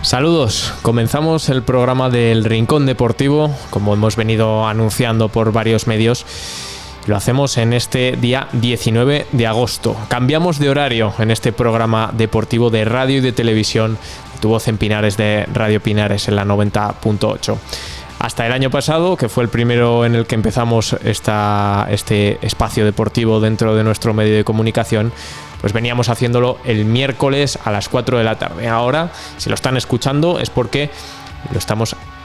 Saludos, comenzamos el programa del Rincón Deportivo, como hemos venido anunciando por varios medios. Lo hacemos en este día 19 de agosto. Cambiamos de horario en este programa deportivo de radio y de televisión. Tu voz en Pinares de Radio Pinares en la 90.8. Hasta el año pasado, que fue el primero en el que empezamos este espacio deportivo dentro de nuestro medio de comunicación, pues veníamos haciéndolo el miércoles a las 4 de la tarde. Ahora, si lo están escuchando, es porque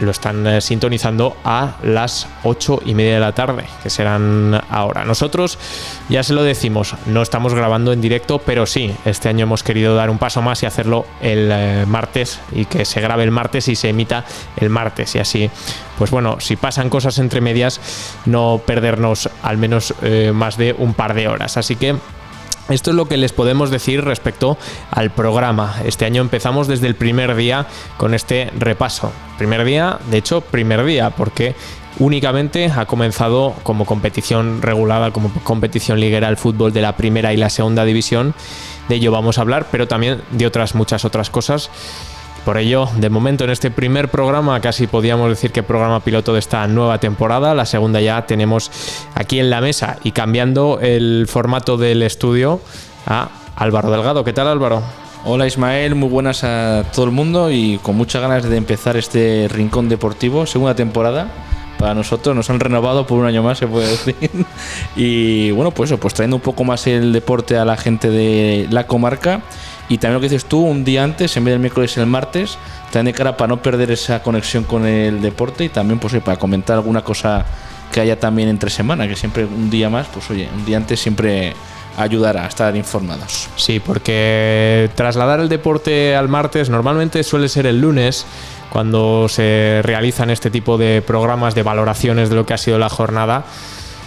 lo están sintonizando a las 8:30 de la tarde, que serán ahora. Nosotros, ya se lo decimos, no estamos grabando en directo, pero sí, este año hemos querido dar un paso más y hacerlo el martes, y que se grabe el martes y se emita el martes, y así, pues bueno, si pasan cosas entre medias, no perdernos al menos más de un par de horas. Así que esto es lo que les podemos decir respecto al programa. Este año empezamos desde el primer día con este repaso. Primer día, porque únicamente ha comenzado como competición regulada, como competición liguera, el fútbol de la primera y la segunda división. De ello vamos a hablar, pero también de muchas otras cosas. Por ello, de momento en este primer programa, casi podríamos decir que programa piloto de esta nueva temporada, la segunda ya tenemos aquí en la mesa y cambiando el formato del estudio a Álvaro Delgado. ¿Qué tal, Álvaro? Hola Ismael, muy buenas a todo el mundo y con muchas ganas de empezar este Rincón Deportivo, segunda temporada. Para nosotros nos han renovado por un año más, se puede decir. Y bueno, pues eso, pues trayendo un poco más el deporte a la gente de la comarca. Y también lo que dices tú, un día antes, en vez del miércoles el martes, también de cara para no perder esa conexión con el deporte y también pues para comentar alguna cosa que haya también entre semana, que siempre un día más, pues oye, un día antes siempre ayudará a estar informados. Sí, porque trasladar el deporte al martes normalmente suele ser el lunes, cuando se realizan este tipo de programas de valoraciones de lo que ha sido la jornada.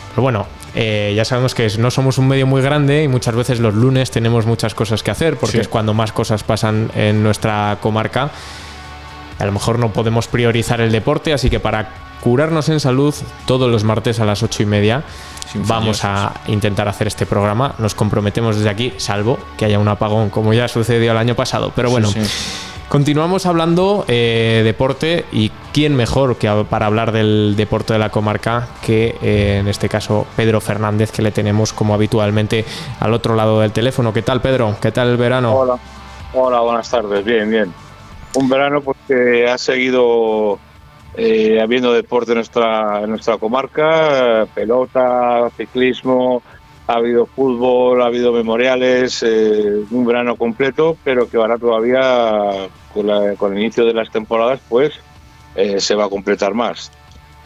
Pero bueno, ya sabemos que no somos un medio muy grande y muchas veces los lunes tenemos muchas cosas que hacer, porque sí, es cuando más cosas pasan en nuestra comarca. A lo mejor no podemos priorizar el deporte, así que para curarnos en salud, todos los martes a las 8:30 vamos a intentar hacer este programa. Nos comprometemos desde aquí, salvo que haya un apagón como ya sucedió el año pasado. Pero bueno, sí. Continuamos hablando deporte, y quién mejor que para hablar del deporte de la comarca que en este caso Pedro Fernández, que le tenemos como habitualmente al otro lado del teléfono. ¿Qué tal, Pedro? ¿Qué tal el verano? Hola, buenas tardes. Bien. Un verano porque ha seguido habiendo deporte en nuestra comarca, pelota, ciclismo. Ha habido fútbol, ha habido memoriales, un verano completo, pero que ahora todavía con el inicio de las temporadas pues se va a completar más.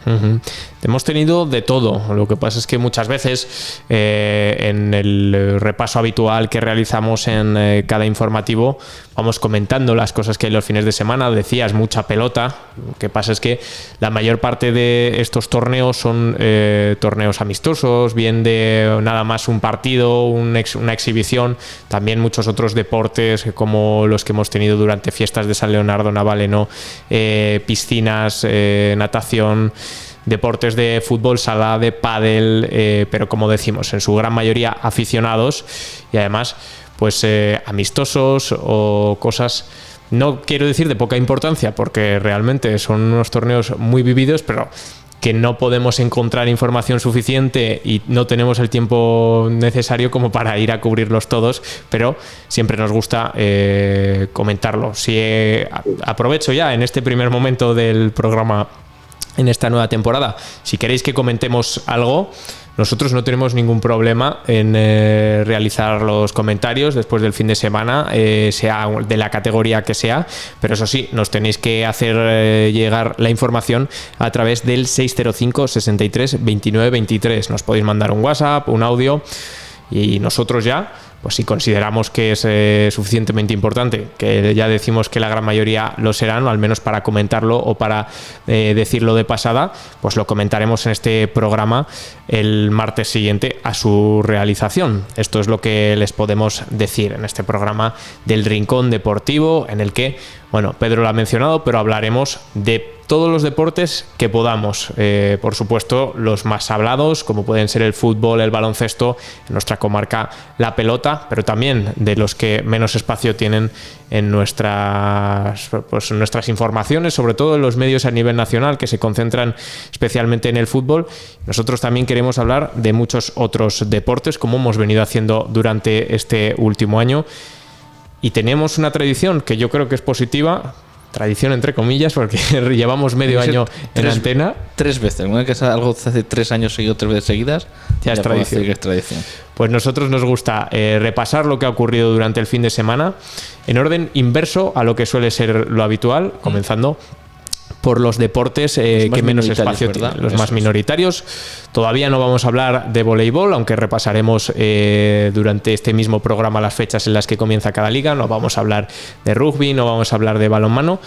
Uh-huh. Hemos tenido de todo. Lo que pasa es que muchas veces en el repaso habitual que realizamos en cada informativo vamos comentando las cosas que hay los fines de semana. Decías, mucha pelota. Lo que pasa es que la mayor parte de estos torneos son torneos amistosos, bien de nada más un partido, una exhibición. También muchos otros deportes como los que hemos tenido durante fiestas de San Leonardo, Navaleno, piscinas, natación, deportes de fútbol sala, de pádel, pero como decimos, en su gran mayoría aficionados y además pues amistosos o cosas, no quiero decir de poca importancia, porque realmente son unos torneos muy vividos, pero que no podemos encontrar información suficiente y no tenemos el tiempo necesario como para ir a cubrirlos todos, pero siempre nos gusta comentarlo. Aprovecho ya en este primer momento del programa en esta nueva temporada, si queréis que comentemos algo, nosotros no tenemos ningún problema en realizar los comentarios después del fin de semana, sea de la categoría que sea, pero eso sí, nos tenéis que hacer llegar la información a través del 605 63 29 23. Nos podéis mandar un WhatsApp, un audio, y nosotros ya, pues si consideramos que es suficientemente importante, que ya decimos que la gran mayoría lo serán, o al menos para comentarlo o para decirlo de pasada, pues lo comentaremos en este programa el martes siguiente a su realización. Esto es lo que les podemos decir en este programa del Rincón Deportivo, en el que Bueno, Pedro lo ha mencionado, pero hablaremos de todos los deportes que podamos. Por supuesto, los más hablados, como pueden ser el fútbol, el baloncesto, en nuestra comarca la pelota, pero también de los que menos espacio tienen en nuestras informaciones, sobre todo en los medios a nivel nacional, que se concentran especialmente en el fútbol. Nosotros también queremos hablar de muchos otros deportes, como hemos venido haciendo durante este último año. Y tenemos una tradición que yo creo que es positiva, tradición entre comillas, porque llevamos medio año en antena. 3 veces, una que es algo hace 3 años seguido, 3 veces seguidas, ya es tradición. Que es tradición. Pues nosotros nos gusta repasar lo que ha ocurrido durante el fin de semana en orden inverso a lo que suele ser lo habitual, comenzando por los deportes que menos espacio tienen, los más minoritarios. Todavía no vamos a hablar de voleibol, aunque repasaremos durante este mismo programa las fechas en las que comienza cada liga. No vamos a hablar de rugby, no vamos a hablar de balonmano,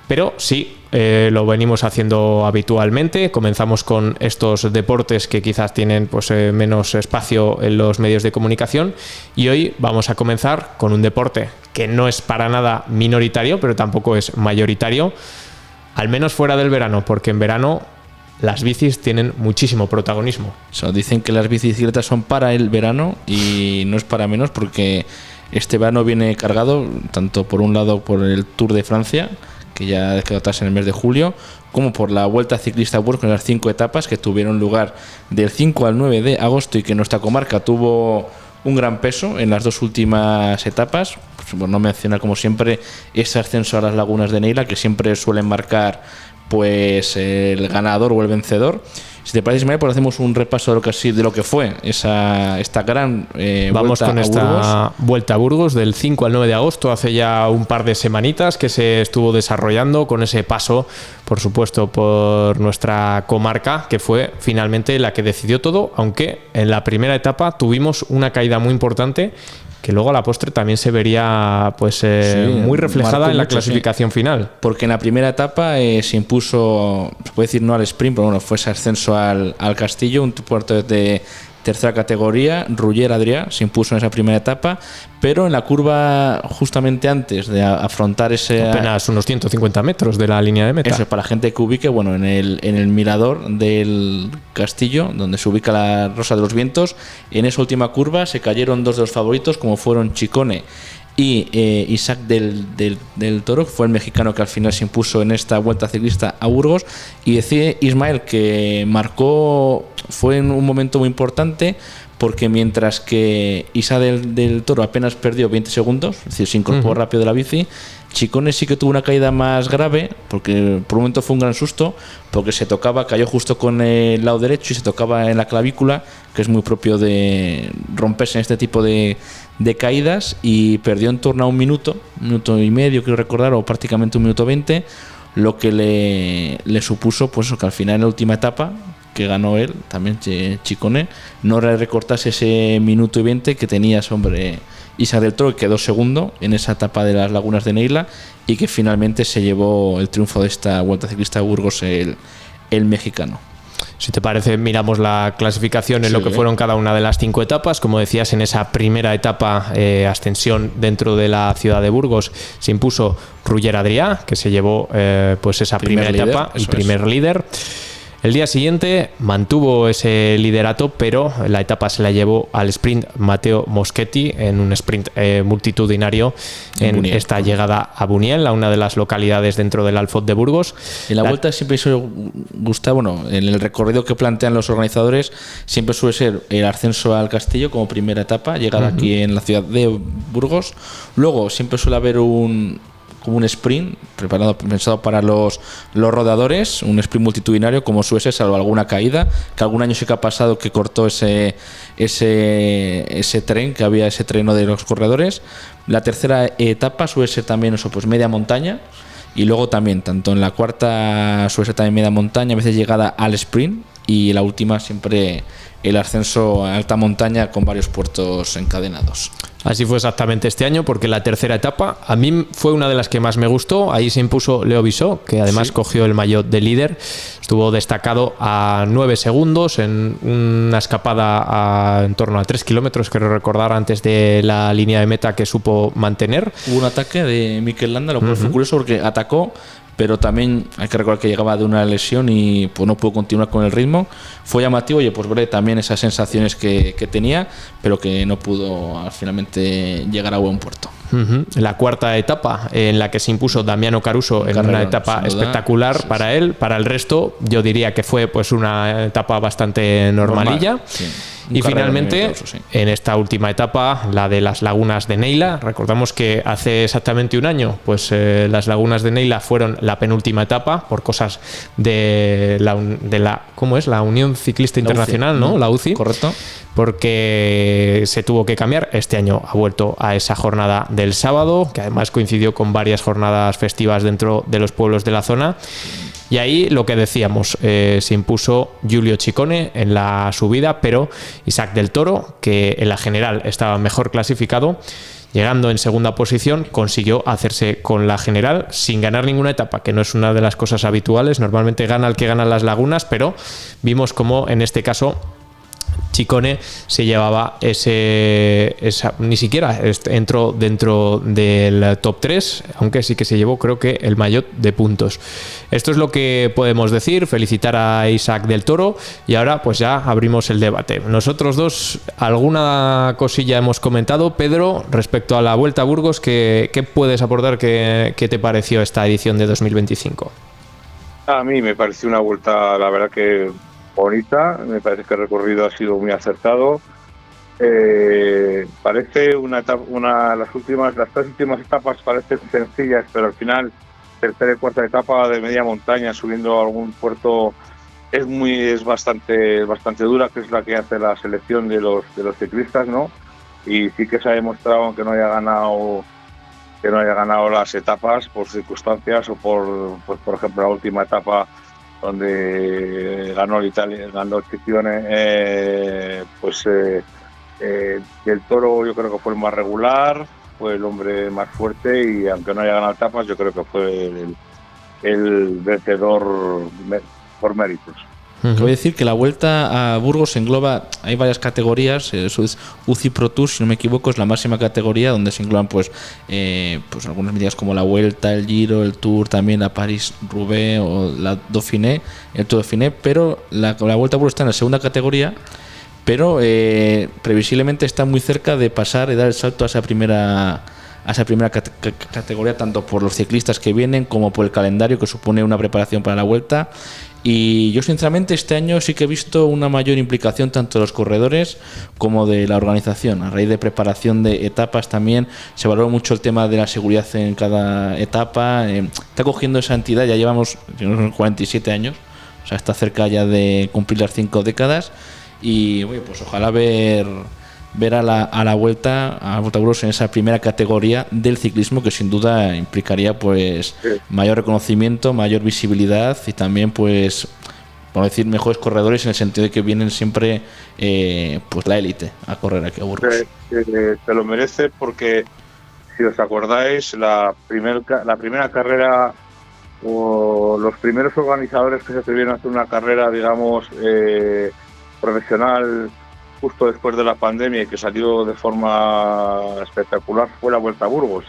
pero sí lo venimos haciendo habitualmente. Comenzamos con estos deportes que quizás tienen menos espacio en los medios de comunicación, y hoy vamos a comenzar con un deporte que no es para nada minoritario, pero tampoco es mayoritario, al menos fuera del verano, porque en verano las bicis tienen muchísimo protagonismo. Dicen que las bicicletas son para el verano y no es para menos, porque este verano viene cargado tanto por un lado por el Tour de Francia, que ya quedó atrás en el mes de julio, como por la Vuelta Ciclista a Burgos, con las 5 etapas que tuvieron lugar del 5 al 9 de agosto y que nuestra comarca tuvo un gran peso en las 2 últimas etapas. Por no mencionar, como siempre, ese ascenso a las lagunas de Neila, que siempre suelen marcar el ganador o el vencedor. Si te parece, Ismael, pues hacemos un repaso de lo que fue esta gran Vamos vuelta con a esta Burgos. Vuelta a Burgos del 5 al 9 de agosto, hace ya un par de semanitas que se estuvo desarrollando, con ese paso, por supuesto, por nuestra comarca, que fue finalmente la que decidió todo, aunque en la primera etapa tuvimos una caída muy importante, que luego a la postre también se vería muy reflejada en la clasificación final. Porque en la primera etapa se impuso, se puede decir no al sprint, pero bueno, fue ese ascenso al Castillo, un puerto de tercera categoría. Ruller Adrià se impuso en esa primera etapa, pero en la curva justamente antes de afrontar ese... Apenas unos 150 metros de la línea de meta. Eso es para la gente que ubique, en el mirador del Castillo, donde se ubica la Rosa de los Vientos. En esa última curva se cayeron 2 de los favoritos, como fueron Chicone y Isaac del Toro, que fue el mexicano que al final se impuso en esta Vuelta Ciclista a Burgos. Y decía Ismael que fue en un momento muy importante, porque mientras que Isaac del Toro apenas perdió 20 segundos, es decir, se incorporó rápido de la bici, Chicone sí que tuvo una caída más grave, porque por un momento fue un gran susto, porque cayó justo con el lado derecho y se tocaba en la clavícula, que es muy propio de romperse en este tipo de caídas, y perdió en torno a un minuto y medio, quiero recordar, o prácticamente 1 minuto 20, lo que le supuso que al final, en la última etapa, que ganó él, también Chicone, no recortase ese minuto y 20 que tenía Isaac del Toro, que quedó segundo en esa etapa de las lagunas de Neila, y que finalmente se llevó el triunfo de esta Vuelta Ciclista a Burgos el mexicano. Si te parece, miramos la clasificación en lo que fueron cada una de las 5 etapas. Como decías, en esa primera etapa, ascensión dentro de la ciudad de Burgos, se impuso Ruller Adrià, que se llevó esa primera etapa y primer líder. El día siguiente mantuvo ese liderato, pero la etapa se la llevó al sprint Mateo Moschetti, en un sprint multitudinario en Buniel, esta llegada a Buniel, a una de las localidades dentro del Alfot de Burgos. En la vuelta siempre suele gustar, en el recorrido que plantean los organizadores, siempre suele ser el ascenso al Castillo como primera etapa, llegar aquí en la ciudad de Burgos. Luego siempre suele haber un sprint pensado para los rodadores, un sprint multitudinario, como suele ser, salvo alguna caída, que algún año sí que ha pasado, que cortó ese tren, que había ese treno de los corredores. La tercera etapa suele ser también media montaña, y luego también, tanto en la cuarta suele ser también media montaña, a veces llegada al sprint, y la última siempre el ascenso a alta montaña con varios puertos encadenados. Así fue exactamente este año, porque la tercera etapa a mí fue una de las que más me gustó. Ahí se impuso Leo Bissó, que además cogió el maillot de líder. Estuvo destacado a 9 segundos en una escapada en torno a 3 kilómetros, creo recordar, antes de la línea de meta, que supo mantener. Hubo un ataque de Mikel Landa, lo cual fue curioso porque atacó, pero también hay que recordar que llegaba de una lesión y pues no pudo continuar con el ritmo. Fue llamativo, y pues ver también esas sensaciones que tenía, pero que no pudo finalmente llegar a buen puerto. La cuarta etapa, en la que se impuso Damiano Caruso, en una etapa espectacular para él. Para el resto, yo diría que fue pues una etapa bastante normalilla. Y finalmente, en esta última etapa, la de las lagunas de Neila, recordamos que hace exactamente un año, pues las lagunas de Neila fueron la penúltima etapa por cosas de la ¿cómo es? La Unión Ciclista Internacional, ¿no? La UCI. Correcto. Porque se tuvo que cambiar. Este año ha vuelto a esa jornada del sábado, que además coincidió con varias jornadas festivas dentro de los pueblos de la zona. Y ahí lo que decíamos, se impuso Giulio Ciccone en la subida, pero Isaac del Toro, que en la general estaba mejor clasificado, llegando en segunda posición, consiguió hacerse con la general sin ganar ninguna etapa, que no es una de las cosas habituales. Normalmente gana el que gana las lagunas, pero vimos como en este caso Ciccone se llevaba ni siquiera entró dentro del top 3, aunque sí que se llevó, creo que, el maillot de puntos. Esto es lo que podemos decir. Felicitar a Isaac del Toro, y ahora pues ya abrimos el debate. Nosotros dos alguna cosilla hemos comentado. Pedro, respecto a la Vuelta a Burgos, ¿qué puedes aportar? ¿Qué te pareció esta edición de 2025? A mí me pareció una vuelta, la verdad, que bonita. Me parece que el recorrido ha sido muy acertado. Parece las tres últimas etapas parecen sencillas, pero al final tercera y cuarta etapa de media montaña subiendo a algún puerto es bastante dura, que es la que hace la selección de los ciclistas, ¿no? Y sí que se ha demostrado, aunque no haya ganado las etapas por circunstancias, o por ejemplo la última etapa donde ganó Ciccone, del Toro yo creo que fue el más regular, fue el hombre más fuerte, y aunque no haya ganado etapas, yo creo que fue el vencedor por méritos. Voy a decir que la Vuelta a Burgos engloba, hay varias categorías. UCI Pro Tour, si no me equivoco, es la máxima categoría, donde se engloban pues algunas medidas como la Vuelta, el Giro, el Tour, también la París-Roubaix o la Dauphiné, el Tour Dauphiné, pero la Vuelta a Burgos está en la segunda categoría, pero previsiblemente está muy cerca de pasar y dar el salto a esa primera categoría, tanto por los ciclistas que vienen como por el calendario que supone una preparación para la Vuelta. Y yo sinceramente este año sí que he visto una mayor implicación tanto de los corredores como de la organización. A raíz de preparación de etapas también se valoró mucho el tema de la seguridad en cada etapa. Está cogiendo esa entidad, ya llevamos 47 años, o sea, está cerca ya de cumplir las 5 décadas. Y bueno, pues ojalá ver a la Vuelta a Burgos en esa primera categoría del ciclismo, que sin duda implicaría pues mayor reconocimiento, mayor visibilidad, y también pues, vamos a decir, mejores corredores, en el sentido de que vienen siempre pues la élite a correr aquí a Burgos. Se lo merece, porque si os acordáis, la primera carrera, o los primeros organizadores que se atrevieron a hacer una carrera, digamos, profesional, justo después de la pandemia, y que salió de forma espectacular, fue la Vuelta a Burgos,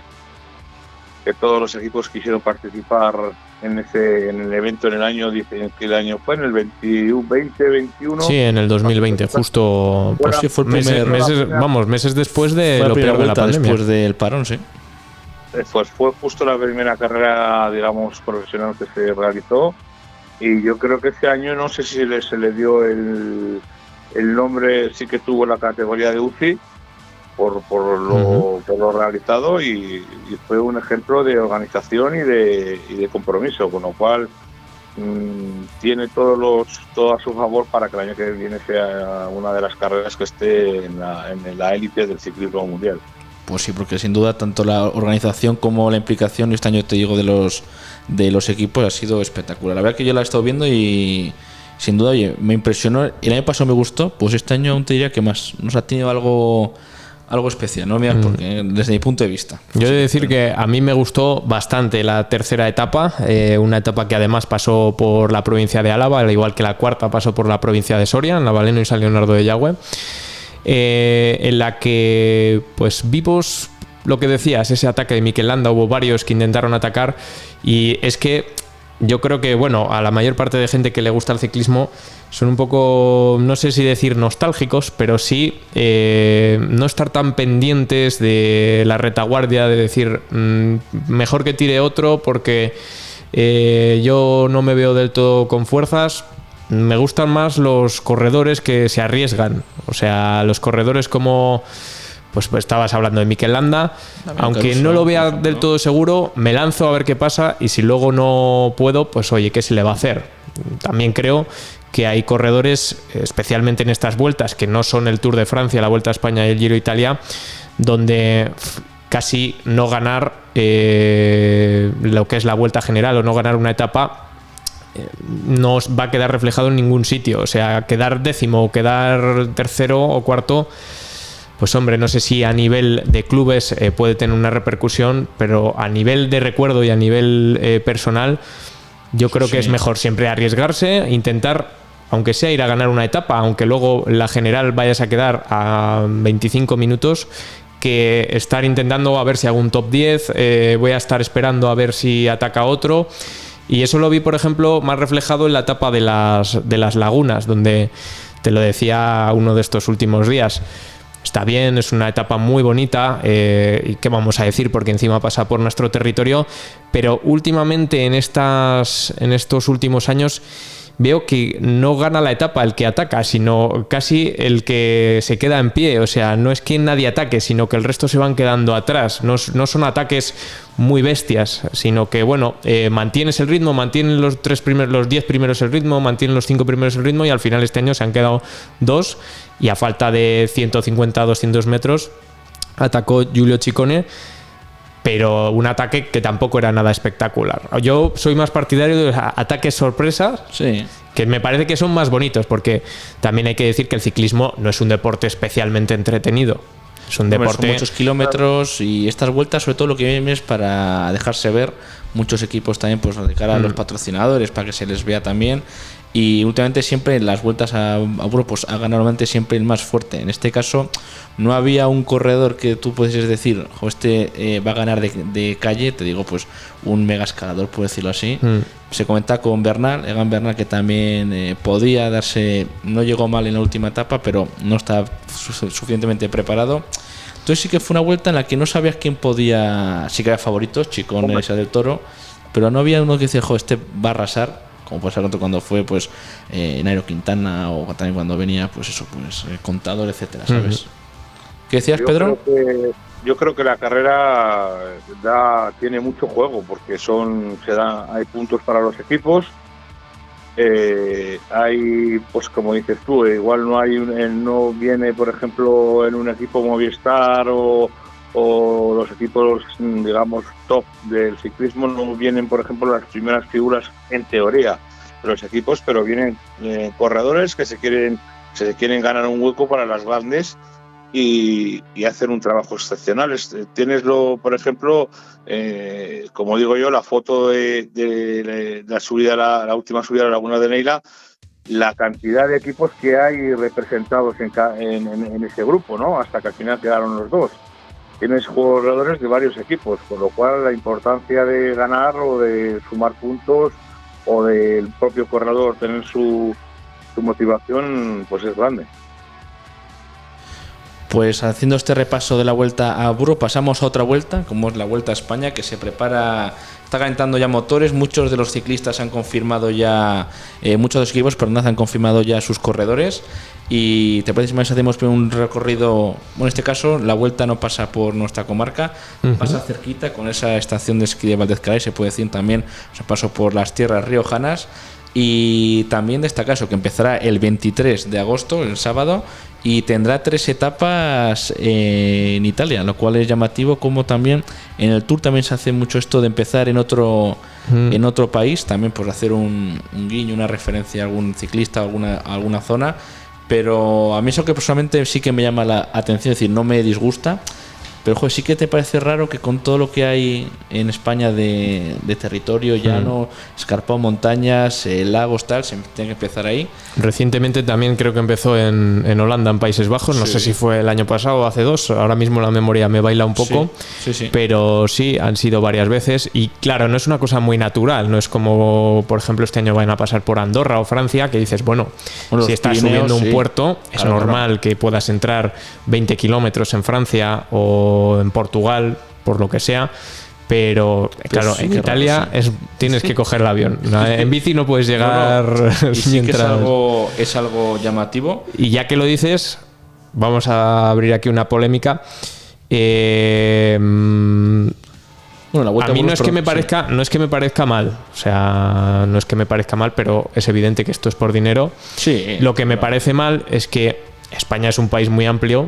que todos los equipos quisieron participar en el evento en el año, dicen que el año fue en el 2021. Sí, en el 2020, justo pues sí, fue meses después de lo peor de la pandemia. Después del parón, sí. Pues fue justo la primera carrera, digamos, profesional que se realizó, y yo creo que este año, no sé si se le dio el nombre, sí que tuvo la categoría de UCI por lo realizado, y fue un ejemplo de organización y de compromiso, con lo cual tiene todo a su favor para que el año que viene sea una de las carreras que esté en la élite del ciclismo mundial. Pues sí, porque sin duda tanto la organización como la implicación, este año te digo, de los equipos ha sido espectacular. La verdad que yo la he estado viendo y sin duda, oye, me impresionó. El año pasado me gustó, pues este año aún te diría que más. Nos ha tenido algo especial, ¿no? Mira, porque desde mi punto de vista. Yo he de decir que a mí me gustó bastante la tercera etapa, una etapa que además pasó por la provincia de Álava, al igual que la cuarta pasó por la provincia de Soria, en Navaleno y San Leonardo de Yagüe, en la que pues vimos lo que decías, ese ataque de Mikel Landa. Hubo varios que intentaron atacar y es que yo creo que, bueno, a la mayor parte de gente que le gusta el ciclismo son un poco, no sé si decir nostálgicos, pero sí no estar tan pendientes de la retaguardia, de decir mejor que tire otro porque yo no me veo del todo con fuerzas. Me gustan más los corredores que se arriesgan, o sea, los corredores como... Pues estabas hablando de Mikel Landa, aunque no lo vea del todo seguro, me lanzo a ver qué pasa y si luego no puedo, pues oye, ¿qué se le va a hacer? También creo que hay corredores, especialmente en estas vueltas, que no son el Tour de Francia, la Vuelta a España y el Giro de Italia, donde casi no ganar lo que es la Vuelta General o no ganar una etapa no os va a quedar reflejado en ningún sitio. O sea, quedar décimo o quedar tercero o cuarto, pues hombre, no sé si a nivel de clubes puede tener una repercusión, pero a nivel de recuerdo y a nivel personal, yo creo que es mejor siempre arriesgarse, intentar, aunque sea ir a ganar una etapa, aunque luego la general vayas a quedar a 25 minutos, que estar intentando a ver si hago un top 10, voy a estar esperando a ver si ataca otro. Y eso lo vi, por ejemplo, más reflejado en la etapa de las lagunas, donde te lo decía uno de estos últimos días. Está bien, es una etapa muy bonita, y qué vamos a decir, porque encima pasa por nuestro territorio, pero últimamente en estos últimos años veo que no gana la etapa el que ataca, sino casi el que se queda en pie. O sea, no es que nadie ataque, sino que el resto se van quedando atrás. No son ataques muy bestias, sino que, bueno, mantienes el ritmo, mantienen los 10 primeros el ritmo, mantienen los 5 primeros el ritmo, y al final este año se han quedado 2, y a falta de 150-200 metros atacó Giulio Ciccone, pero un ataque que tampoco era nada espectacular. Yo soy más partidario de ataques sorpresas, sí, que me parece que son más bonitos, porque también hay que decir que el ciclismo no es un deporte especialmente entretenido. Es un deporte... Son muchos kilómetros, y estas vueltas, sobre todo, lo que vienen es para dejarse ver. Muchos equipos también, pues de cara a los patrocinadores, para que se les vea también. Y últimamente siempre en las vueltas a Burgos pues ha ganado normalmente siempre el más fuerte. En este caso no había un corredor que tú pudieses decir, va a ganar de calle, te digo, pues un mega escalador, por decirlo así. Se comenta con Egan Bernal, que también podía darse, no llegó mal en la última etapa, pero no estaba suficientemente preparado. Entonces sí que fue una vuelta en la que no sabías quién podía, sí que era favorito, Ciccone, esa del Toro, pero no había uno que decía, este va a arrasar, como puede ser otro cuando fue pues Nairo Quintana, o también cuando venía pues eso, pues Contador, etcétera, ¿sabes? ¿Qué decías, Pedro? Yo creo que la carrera tiene mucho juego, porque hay puntos para los equipos, hay, pues como dices tú, igual no viene, por ejemplo, en un equipo Movistar o los equipos, digamos, top del ciclismo, no vienen, por ejemplo, las primeras figuras en teoría de los equipos, pero vienen corredores que se quieren ganar un hueco para las grandes y hacer un trabajo excepcional. Tienes, por ejemplo, como digo yo, la foto de la subida, la última subida a la Laguna de Neila, la cantidad de equipos que hay representados en ese grupo, ¿no? Hasta que al final quedaron los dos. Tienes jugadores de varios equipos, con lo cual la importancia de ganar o de sumar puntos, o del propio corredor tener su motivación, pues es grande. Pues haciendo este repaso de la vuelta a Burgos, pasamos a otra vuelta, como es la Vuelta a España, que se prepara, está calentando ya motores. Muchos de los ciclistas han confirmado ya, muchos de los equipos, han confirmado ya sus corredores. Y te parece si hacemos un recorrido, bueno, en este caso la vuelta no pasa por nuestra comarca, pasa cerquita con esa estación de esquí de Valdezcaray, se puede decir también, se pasó por las tierras riojanas. Y también destaca eso, que empezará el 23 de agosto, el sábado, y tendrá 3 etapas en Italia, lo cual es llamativo, como también en el Tour también se hace mucho esto de empezar en otro país, también por hacer un guiño, una referencia a algún ciclista, a alguna zona. Pero a mí eso que personalmente sí que me llama la atención, es decir, no me disgusta. Pero, joder, sí que te parece raro que con todo lo que hay en España de territorio llano, escarpado, montañas, lagos, tal, se tiene que empezar ahí. Recientemente también creo que empezó en Holanda, en Países Bajos. No sé si fue el año pasado o hace 2. Ahora mismo la memoria me baila un poco. Sí. Pero sí, han sido varias veces. Y claro, no es una cosa muy natural. No es como, por ejemplo, este año van a pasar por Andorra o Francia, que dices, bueno, si estás subiendo un puerto, es normal que puedas entrar 20 kilómetros en Francia o en Portugal, por lo que sea. Pero claro, en Italia tienes que coger el avión. En bici no puedes llegar. Y sí que es algo llamativo. Y ya que lo dices, vamos a abrir aquí una polémica. A mí no es que me parezca mal. O sea, no es que me parezca mal, pero es evidente que esto es por dinero. Sí. Lo que me parece mal es que España es un país muy amplio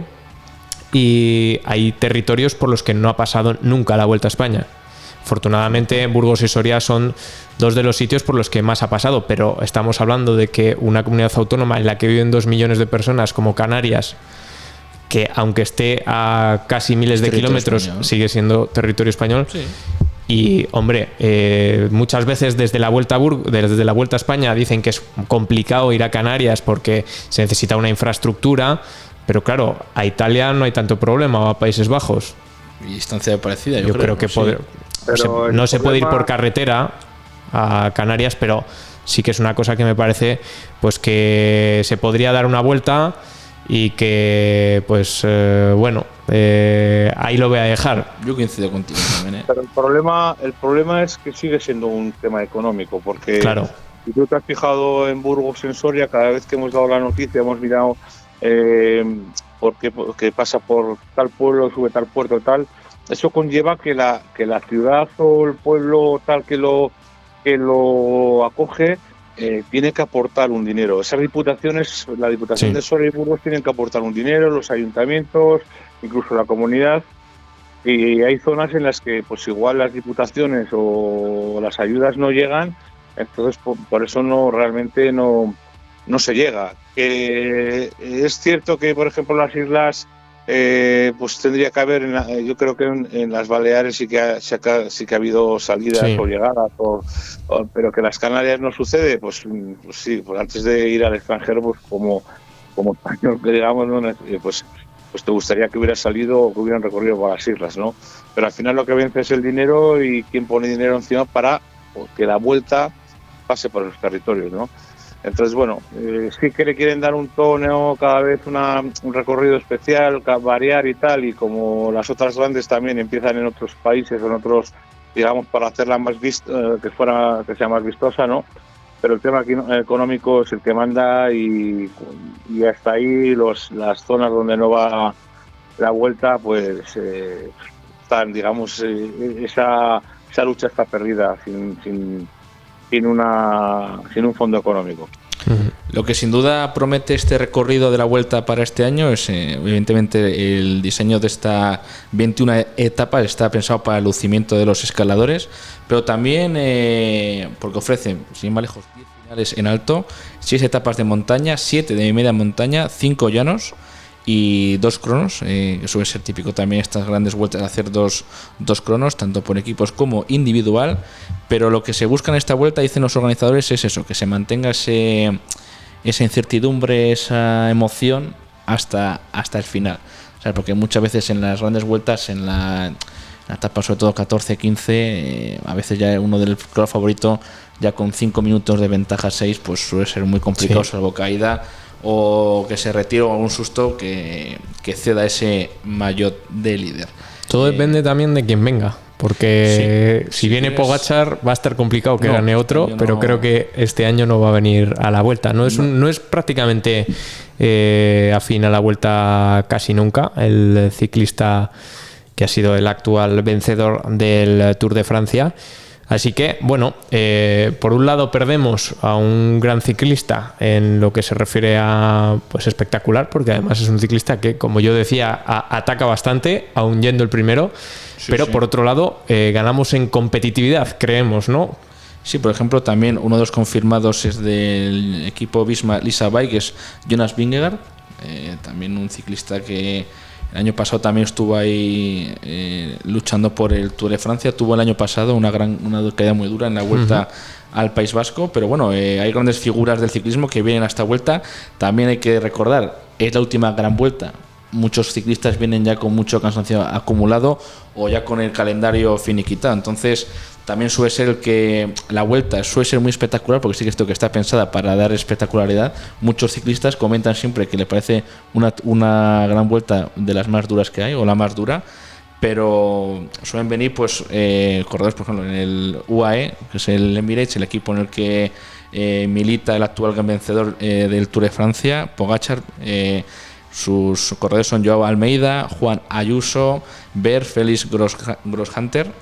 y hay territorios por los que no ha pasado nunca la Vuelta a España. Afortunadamente, Burgos y Soria son 2 de los sitios por los que más ha pasado, pero estamos hablando de que una comunidad autónoma en la que viven 2 millones de personas, como Canarias, que aunque esté a casi miles de kilómetros, sigue siendo territorio español. Sí. Y, hombre, muchas veces desde la Vuelta a España dicen que es complicado ir a Canarias porque se necesita una infraestructura. Pero claro, a Italia no hay tanto problema, o a Países Bajos. Y distancia parecida, yo creo que no se puede ir por carretera a Canarias, pero sí que es una cosa que me parece pues que se podría dar una vuelta y que pues ahí lo voy a dejar. Yo coincido contigo también, Pero el problema es que sigue siendo un tema económico, porque claro, si tú te has fijado en Burgos, en Soria, cada vez que hemos dado la noticia hemos mirado porque pasa por tal pueblo, sube tal puerto, tal. Eso conlleva que la ciudad o el pueblo tal que lo acoge tiene que aportar un dinero. Esas diputaciones, la Diputación de Soria y Burgos, tienen que aportar un dinero, los ayuntamientos, incluso la comunidad. Y hay zonas en las que pues igual las diputaciones o las ayudas no llegan, entonces por eso realmente no se llega. Es cierto que, por ejemplo, las islas, pues tendría que haber, yo creo que en las Baleares sí que ha habido salidas o llegadas, pero que las Canarias no sucede, pues sí, pues antes de ir al extranjero, pues como español que digamos, ¿no? pues te gustaría que hubiera salido o que hubieran recorrido por las islas, ¿no? Pero al final lo que vence es el dinero, y quién pone dinero encima para que la vuelta pase por los territorios, ¿no? Entonces, bueno, sí que le quieren dar un tono cada vez, un recorrido especial, variar y tal, y como las otras grandes también empiezan en otros países o en otros, digamos, para hacerla más que sea más vistosa, ¿no? Pero el tema económico es el que manda, y hasta ahí las zonas donde no va la vuelta, pues están, digamos, esa lucha está perdida sin un fondo económico. Lo que sin duda promete este recorrido de la Vuelta para este año es evidentemente el diseño de esta 21 etapas. Está pensado para el lucimiento de los escaladores, pero también porque ofrece, sin más lejos, 10 finales en alto, 6 etapas de montaña, 7 de media montaña, 5 llanos y 2 cronos. Suele ser típico también estas grandes vueltas, hacer dos cronos, tanto por equipos como individual. Pero lo que se busca en esta vuelta, dicen los organizadores, es eso, que se mantenga esa incertidumbre, esa emoción hasta el final. O sea, porque muchas veces en las grandes vueltas, en la etapa sobre todo 14-15, a veces ya uno del club favorito, ya con 5 minutos de ventaja 6, pues suele ser muy complicado, salvo caída o que se retire o algún susto que ceda ese maillot de líder. Todo depende también de quién venga, porque si viene Pogačar va a estar complicado que gane otro, pero creo que este año no va a venir a la Vuelta. No es prácticamente afín a la Vuelta casi nunca el ciclista que ha sido el actual vencedor del Tour de Francia. Así que, bueno, por un lado perdemos a un gran ciclista en lo que se refiere a pues espectacular, porque además es un ciclista que, como yo decía, ataca bastante, aun yendo el primero, pero por otro lado ganamos en competitividad, creemos, ¿no? Sí, por ejemplo, también uno de los confirmados es del equipo Visma Lisa Bike, que es Jonas Vingegaard, también un ciclista que el año pasado también estuvo ahí luchando por el Tour de Francia. Tuvo el año pasado una caída muy dura en la Vuelta al País Vasco, pero bueno, hay grandes figuras del ciclismo que vienen a esta Vuelta. También hay que recordar, es la última gran Vuelta. Muchos ciclistas vienen ya con mucho cansancio acumulado o ya con el calendario finiquitado. Entonces también suele ser que la Vuelta suele ser muy espectacular, porque sí que esto que está pensada para dar espectacularidad. Muchos ciclistas comentan siempre que le parece una gran Vuelta de las más duras que hay, o la más dura, pero suelen venir pues corredores, por ejemplo, en el UAE, que es el Emirates, el equipo en el que milita el actual gran vencedor del Tour de Francia, Pogačar. Sus corredores son Joao Almeida, Juan Ayuso, Ber, Félix Grosshunter,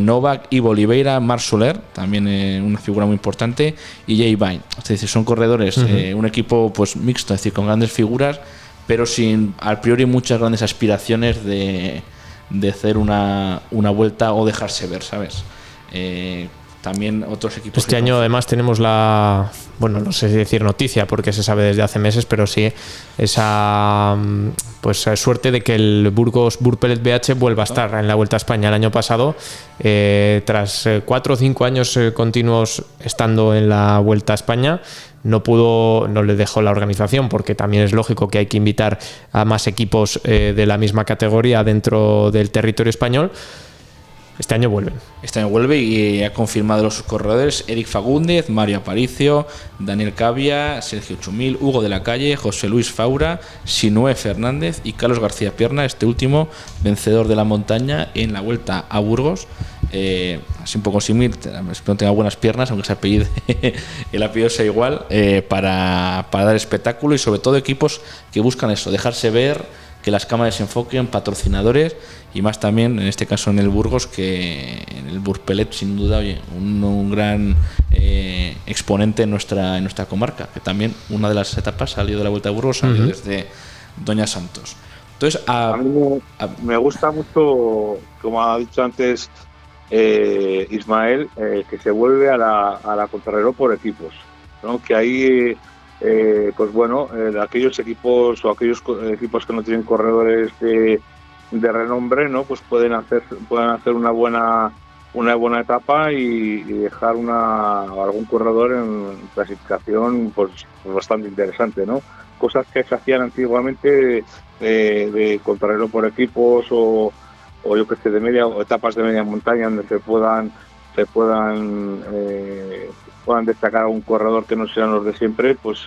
Novak, Ivo Oliveira, Marc Soler, también una figura muy importante, y Jay Vine. Es decir, son corredores, un equipo pues mixto, es decir, con grandes figuras, pero sin a priori muchas grandes aspiraciones de hacer una vuelta o dejarse ver, ¿sabes? También otros equipos. Este año además tenemos no sé si decir noticia porque se sabe desde hace meses, pero sí esa pues suerte de que el Burgos Burpelet BH vuelva a estar en la Vuelta a España. El año pasado, tras 4 o 5 años continuos estando en la Vuelta a España, no le dejó la organización, porque también es lógico que hay que invitar a más equipos de la misma categoría dentro del territorio español. Este año vuelven. Este año vuelve y ha confirmado los corredores: Eric Fagúndez, Mario Aparicio, Daniel Cavia, Sergio Chumil, Hugo de la Calle, José Luis Faura, Sinué Fernández y Carlos García Pierna, este último vencedor de la montaña en la Vuelta a Burgos. Así un poco similar, espero que tenga buenas piernas, aunque el apellido sea igual, para dar espectáculo, y sobre todo equipos que buscan eso, dejarse ver, que las cámaras se enfoquen, patrocinadores, y más también en este caso en el Burgos, que en el Burpelet sin duda, oye, un gran exponente en nuestra comarca, que también una de las etapas salió de la Vuelta a Burgos, salió desde Doña Santos. Entonces a mí me gusta mucho, como ha dicho antes Ismael, que se vuelve a la contrarreloj por equipos, ¿no? Que ahí pues bueno, aquellos equipos o aquellos equipos que no tienen corredores de renombre, ¿no? Pues pueden hacer una buena etapa y dejar algún corredor en clasificación pues bastante interesante, ¿no? Cosas que se hacían antiguamente de contrarreloj por equipos o yo que sé, o etapas de media montaña donde se puedan destacar a un corredor que no sean los de siempre, pues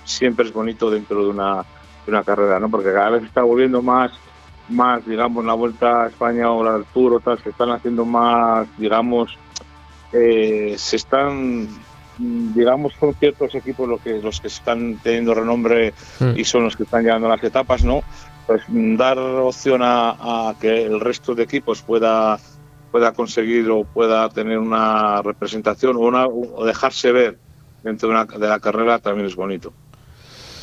siempre es bonito dentro de una carrera, ¿no? Porque cada vez está volviendo más, digamos, la Vuelta a España o la del Tour o tal, se están haciendo más, digamos, digamos, son ciertos equipos los que están teniendo renombre y son los que están llevando las etapas, ¿no? Pues dar opción a que el resto de equipos pueda conseguir o pueda tener una representación o dejarse ver dentro de la carrera también es bonito.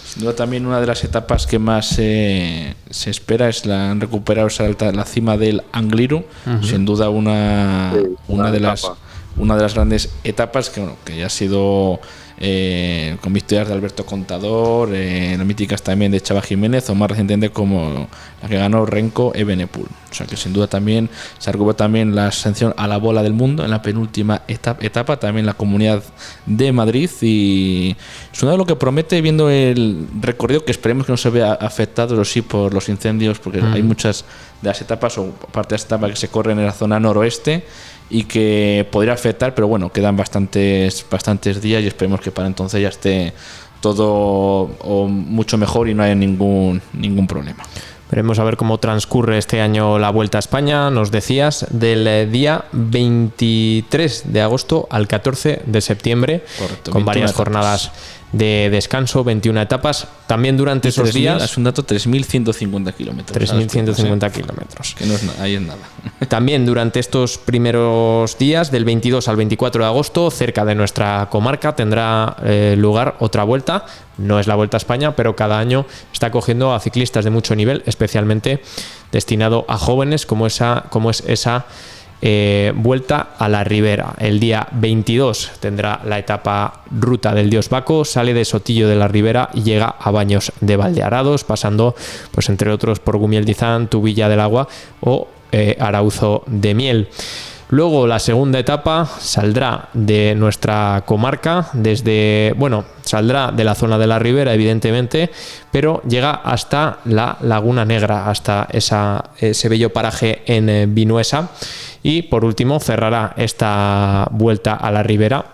Sin duda también una de las etapas que más se espera es han recuperado la cima del Angliru, sin duda una de las grandes etapas que ya ha sido con victorias de Alberto Contador, las míticas también de Chava Jiménez, o más recientemente como la que ganó Renko Evenepoel. O sea que sin duda también se recuperó también la ascensión a la bola del mundo en la penúltima etapa, también la Comunidad de Madrid, y es una de lo que promete, viendo el recorrido, que esperemos que no se vea afectado, sí, por los incendios, porque hay muchas de las etapas o parte de las etapas que se corren en la zona noroeste y que podría afectar, pero bueno, quedan bastantes días y esperemos que para entonces ya esté todo mucho mejor y no haya ningún problema. Veremos a ver cómo transcurre este año la Vuelta a España. Nos decías, del día 23 de agosto al 14 de septiembre, correcto, con varias jornadas de descanso, 21 etapas. También durante esos días... Es un dato, 3.150 kilómetros. 3.150 kilómetros. Que no es nada, ahí es nada. También durante estos primeros días, del 22 al 24 de agosto, cerca de nuestra comarca, tendrá lugar otra vuelta. No es la Vuelta a España, pero cada año está cogiendo a ciclistas de mucho nivel, especialmente destinado a jóvenes, como es esa Vuelta a la Ribera. El día 22 tendrá la etapa Ruta del Dios Baco, sale de Sotillo de la Ribera y llega a Baños de Valdearados, pasando, pues entre otros, por Gumiel-Dizán, Tubilla del Agua o Arauzo de Miel. Luego la segunda etapa saldrá de nuestra comarca, saldrá de la zona de la Ribera, evidentemente, pero llega hasta la Laguna Negra, hasta ese bello paraje en Vinuesa. Y por último cerrará esta Vuelta a la Ribera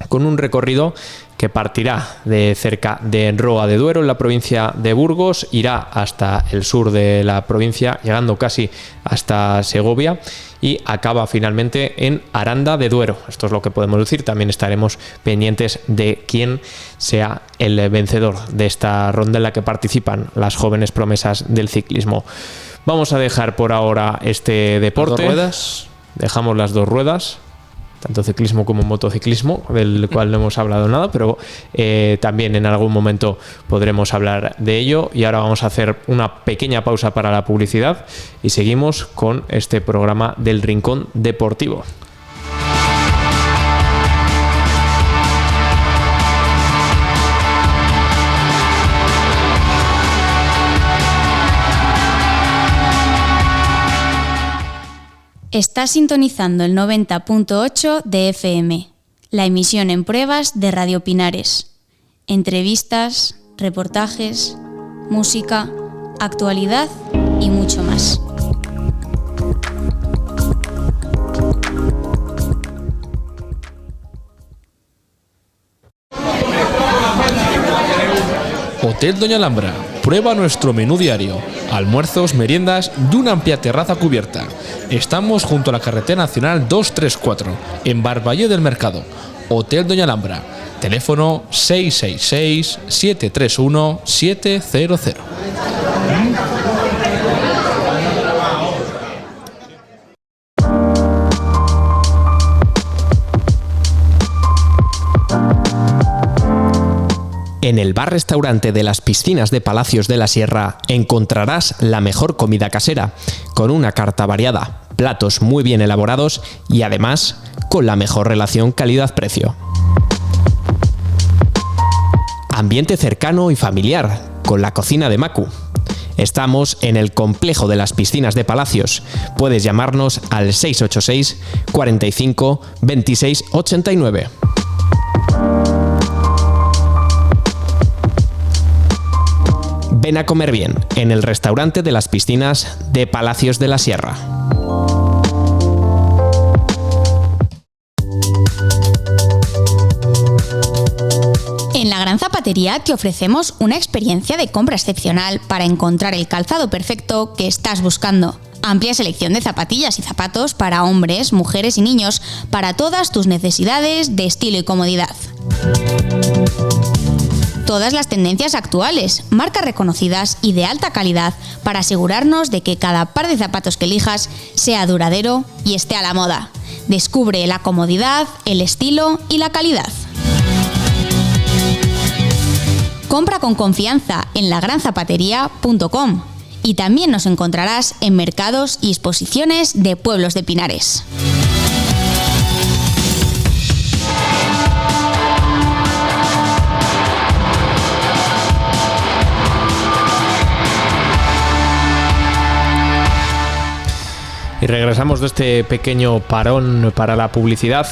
con un recorrido que partirá de cerca de Roa de Duero, en la provincia de Burgos, irá hasta el sur de la provincia, llegando casi hasta Segovia, y acaba finalmente en Aranda de Duero. Esto es lo que podemos decir. También estaremos pendientes de quién sea el vencedor de esta ronda en la que participan las jóvenes promesas del ciclismo. Vamos a dejar por ahora este deporte. ¿Las 2 ruedas? Dejamos las 2 ruedas, tanto ciclismo como motociclismo, del cual no hemos hablado nada, pero también en algún momento podremos hablar de ello. Y ahora vamos a hacer una pequeña pausa para la publicidad y seguimos con este programa del Rincón Deportivo. Estás sintonizando el 90.8 de FM, la emisión en pruebas de Radio Pinares. Entrevistas, reportajes, música, actualidad y mucho más. Hotel Doña Alhambra. Prueba nuestro menú diario, almuerzos, meriendas y una amplia terraza cubierta. Estamos junto a la carretera nacional 234, en Barballé del Mercado. Hotel Doña Alhambra. Teléfono 666-731-700. En el bar-restaurante de las Piscinas de Palacios de la Sierra encontrarás la mejor comida casera, con una carta variada, platos muy bien elaborados y además con la mejor relación calidad-precio. Ambiente cercano y familiar, con la cocina de Macu. Estamos en el complejo de las Piscinas de Palacios. Puedes llamarnos al 686 45 26 89. Ven a comer bien en el restaurante de las Piscinas de Palacios de la Sierra. En la Gran Zapatería te ofrecemos una experiencia de compra excepcional para encontrar el calzado perfecto que estás buscando. Amplia selección de zapatillas y zapatos para hombres, mujeres y niños, para todas tus necesidades de estilo y comodidad. Todas las tendencias actuales, marcas reconocidas y de alta calidad para asegurarnos de que cada par de zapatos que elijas sea duradero y esté a la moda. Descubre la comodidad, el estilo y la calidad. Compra con confianza en lagranzapatería.com y también nos encontrarás en mercados y exposiciones de pueblos de Pinares. Y regresamos de este pequeño parón para la publicidad.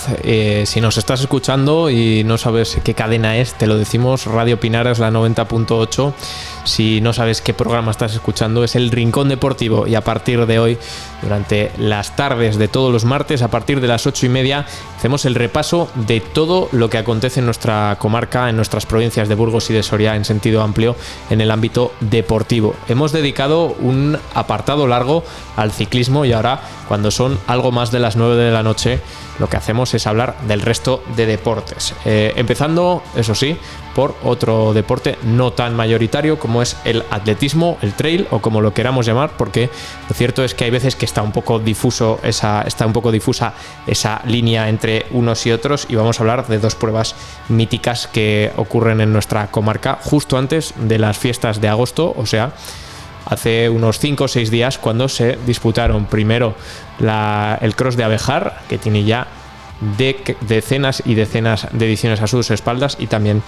Si nos estás escuchando y no sabes qué cadena es, te lo decimos, Radio Pinares, la 90.8. Si no sabes qué programa estás escuchando, es el Rincón Deportivo. Y a partir de hoy, durante las tardes de todos los martes, a partir de las 8:30, hacemos el repaso de todo lo que acontece en nuestra comarca, en nuestras provincias de Burgos y de Soria, en sentido amplio, en el ámbito deportivo. Hemos dedicado un apartado largo al ciclismo y ahora cuando son algo más de las 9 de la noche, lo que hacemos es hablar del resto de deportes. Empezando, eso sí, por otro deporte no tan mayoritario como es el atletismo, el trail o como lo queramos llamar, porque lo cierto es que hay veces que está un poco difusa esa línea entre unos y otros, y vamos a hablar de dos pruebas míticas que ocurren en nuestra comarca justo antes de las fiestas de agosto, o sea, hace unos 5 o 6 días, cuando se disputaron primero el Cross de Abejar, que tiene ya decenas y decenas de ediciones a sus espaldas, y también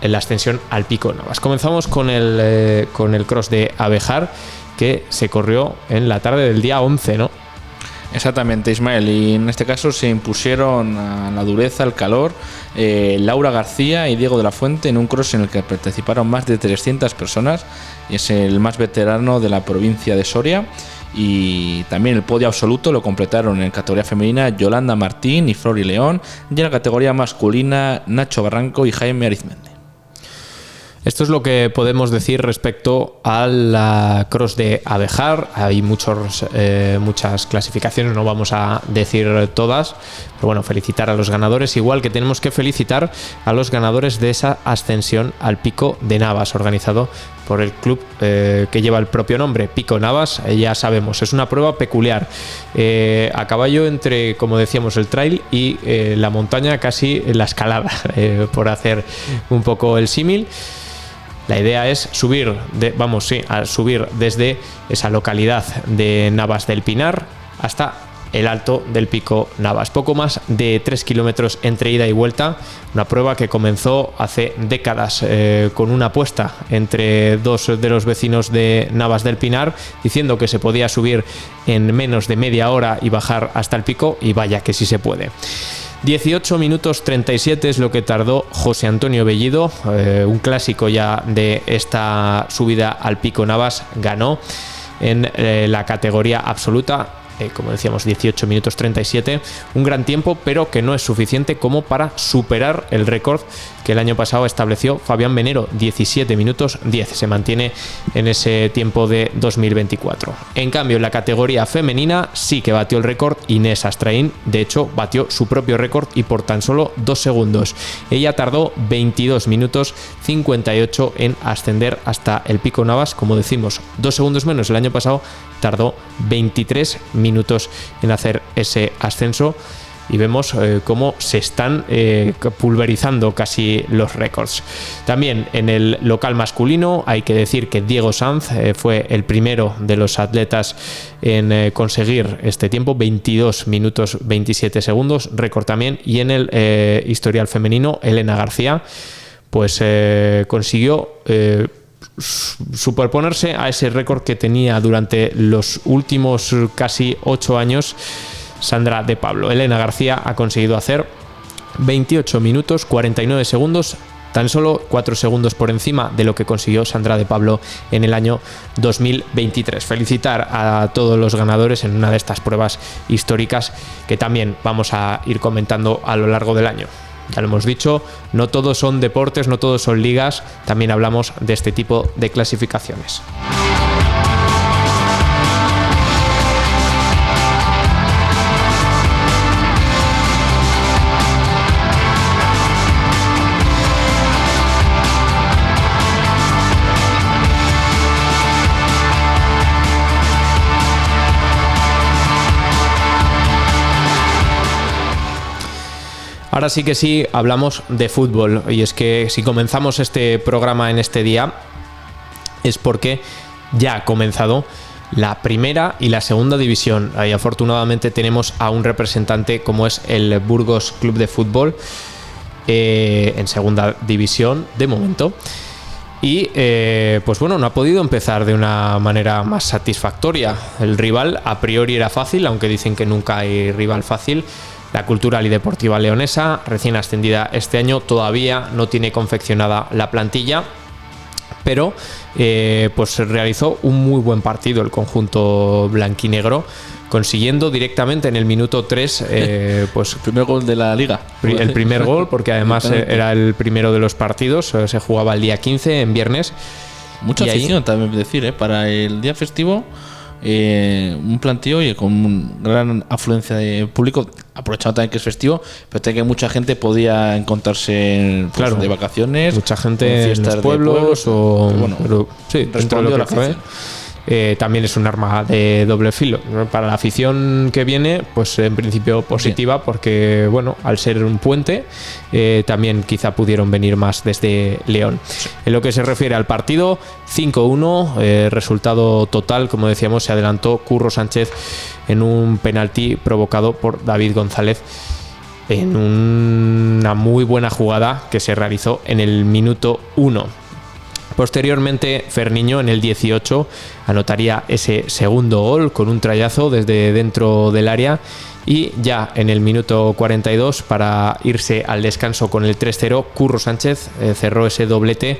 la ascensión al Pico Navas. Comenzamos con el Cross de Abejar, que se corrió en la tarde del día 11, ¿no? Exactamente, Ismael, y en este caso se impusieron a la dureza, al calor, Laura García y Diego de la Fuente en un cross en el que participaron más de 300 personas, y es el más veterano de la provincia de Soria. Y también el podio absoluto lo completaron en categoría femenina Yolanda Martín y Flori León, y en la categoría masculina Nacho Barranco y Jaime Arizmendi. Esto es lo que podemos decir respecto a la Cross de Abejar. Hay muchas clasificaciones, no vamos a decir todas, pero bueno, felicitar a los ganadores, igual que tenemos que felicitar a los ganadores de esa ascensión al Pico de Navas, organizado por el club que lleva el propio nombre, Pico Navas. Ya sabemos, es una prueba peculiar, a caballo entre, como decíamos, el trail y la montaña, casi la escalada, por hacer un poco el símil. La idea es subir desde esa localidad de Navas del Pinar hasta el alto del Pico Navas. Poco más de 3 kilómetros entre ida y vuelta. Una prueba que comenzó hace décadas con una apuesta entre dos de los vecinos de Navas del Pinar, diciendo que se podía subir en menos de media hora y bajar hasta el pico, y vaya que sí se puede. 18 minutos 37 es lo que tardó José Antonio Bellido, un clásico ya de esta subida al Pico Navas. Ganó en la categoría absoluta, como decíamos, 18 minutos 37, un gran tiempo, pero que no es suficiente como para superar el récord que el año pasado estableció Fabián Venero, 17 minutos 10. Se mantiene en ese tiempo de 2024. En cambio, en la categoría femenina sí que batió el récord Inés Astraín. De hecho, batió su propio récord y por tan solo 2 segundos. Ella tardó 22 minutos 58 en ascender hasta el Pico Navas. Como decimos, 2 segundos menos. El año pasado tardó 23 minutos en hacer ese ascenso, y vemos cómo se están pulverizando casi los récords. También en el local masculino hay que decir que Diego Sanz fue el primero de los atletas en conseguir este tiempo, 22 minutos 27 segundos, récord también. Y en el historial femenino, Elena García pues consiguió superponerse a ese récord que tenía durante los últimos casi 8 años Sandra de Pablo. Elena García ha conseguido hacer 28 minutos 49 segundos, tan solo 4 segundos por encima de lo que consiguió Sandra de Pablo en el año 2023. Felicitar a todos los ganadores en una de estas pruebas históricas que también vamos a ir comentando a lo largo del año. Ya lo hemos dicho, no todos son deportes, no todos son ligas, también hablamos de este tipo de clasificaciones. Ahora sí que sí, hablamos de fútbol, y es que si comenzamos este programa en este día es porque ya ha comenzado la primera y la segunda división, y afortunadamente tenemos a un representante como es el Burgos Club de Fútbol en segunda división de momento. Y pues bueno, no ha podido empezar de una manera más satisfactoria. El rival a priori era fácil, aunque dicen que nunca hay rival fácil. La Cultural y Deportiva Leonesa, recién ascendida este año, todavía no tiene confeccionada la plantilla, pero pues realizó un muy buen partido el conjunto blanquinegro, consiguiendo directamente en el minuto 3 pues el primer gol de la liga. El primer gol, porque además era el primero de los partidos, se jugaba el día 15, en viernes. Mucha afición, también decir, para el día festivo. un plantío y con gran afluencia de público, aprovechando también que es festivo, pero también que mucha gente podía encontrarse Claro. de vacaciones, Mucha gente con en fiestas los de pueblos o bueno, pero, sí, dentro de respondió lo a la que cabe. afición. También es un arma de doble filo, ¿no? Para la afición que viene, pues en principio positiva, porque bueno, al ser un puente, también quizá pudieron venir más desde León. En lo que se refiere al partido, 5-1, resultado total, como decíamos, se adelantó Curro Sánchez en un penalti provocado por David González en una muy buena jugada que se realizó en el minuto 1. Posteriormente, Ferniño en el 18 anotaría ese segundo gol con un trayazo desde dentro del área, y ya en el minuto 42, para irse al descanso con el 3-0, Curro Sánchez cerró ese doblete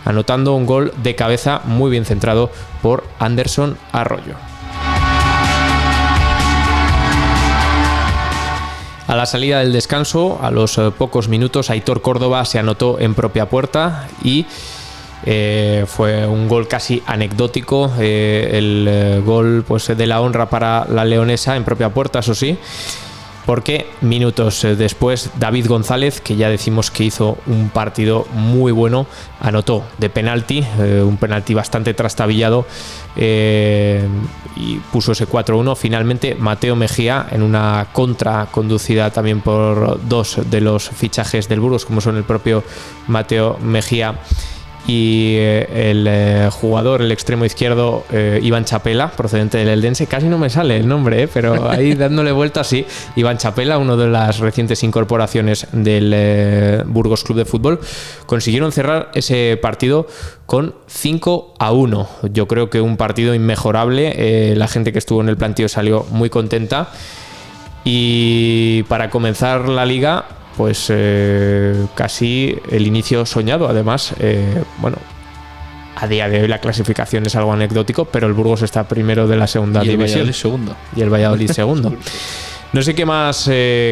anotando un gol de cabeza muy bien centrado por Anderson Arroyo. A la salida del descanso, a los pocos minutos, Aitor Córdoba se anotó en propia puerta y fue un gol casi anecdótico, el gol pues de la honra para la leonesa en propia puerta, eso sí, porque minutos después David González, que ya decimos que hizo un partido muy bueno, anotó de penalti, un penalti bastante trastabillado, y puso ese 4-1. Finalmente Mateo Mejía, en una contra conducida también por dos de los fichajes del Burgos, como son el propio Mateo Mejía y el jugador, el extremo izquierdo, Iván Chapela, procedente del Eldense. Casi no me sale el nombre, pero ahí dándole vuelta, sí. Iván Chapela, uno de las recientes incorporaciones del Burgos Club de Fútbol, consiguieron cerrar ese partido con 5-1. Yo creo que un partido inmejorable. La gente que estuvo en el plantío salió muy contenta. Y para comenzar la liga, pues casi el inicio soñado. Además, bueno, a día de hoy la clasificación es algo anecdótico, pero el Burgos está primero de la segunda división. Y el Valladolid segundo. Y el Valladolid segundo. No sé qué más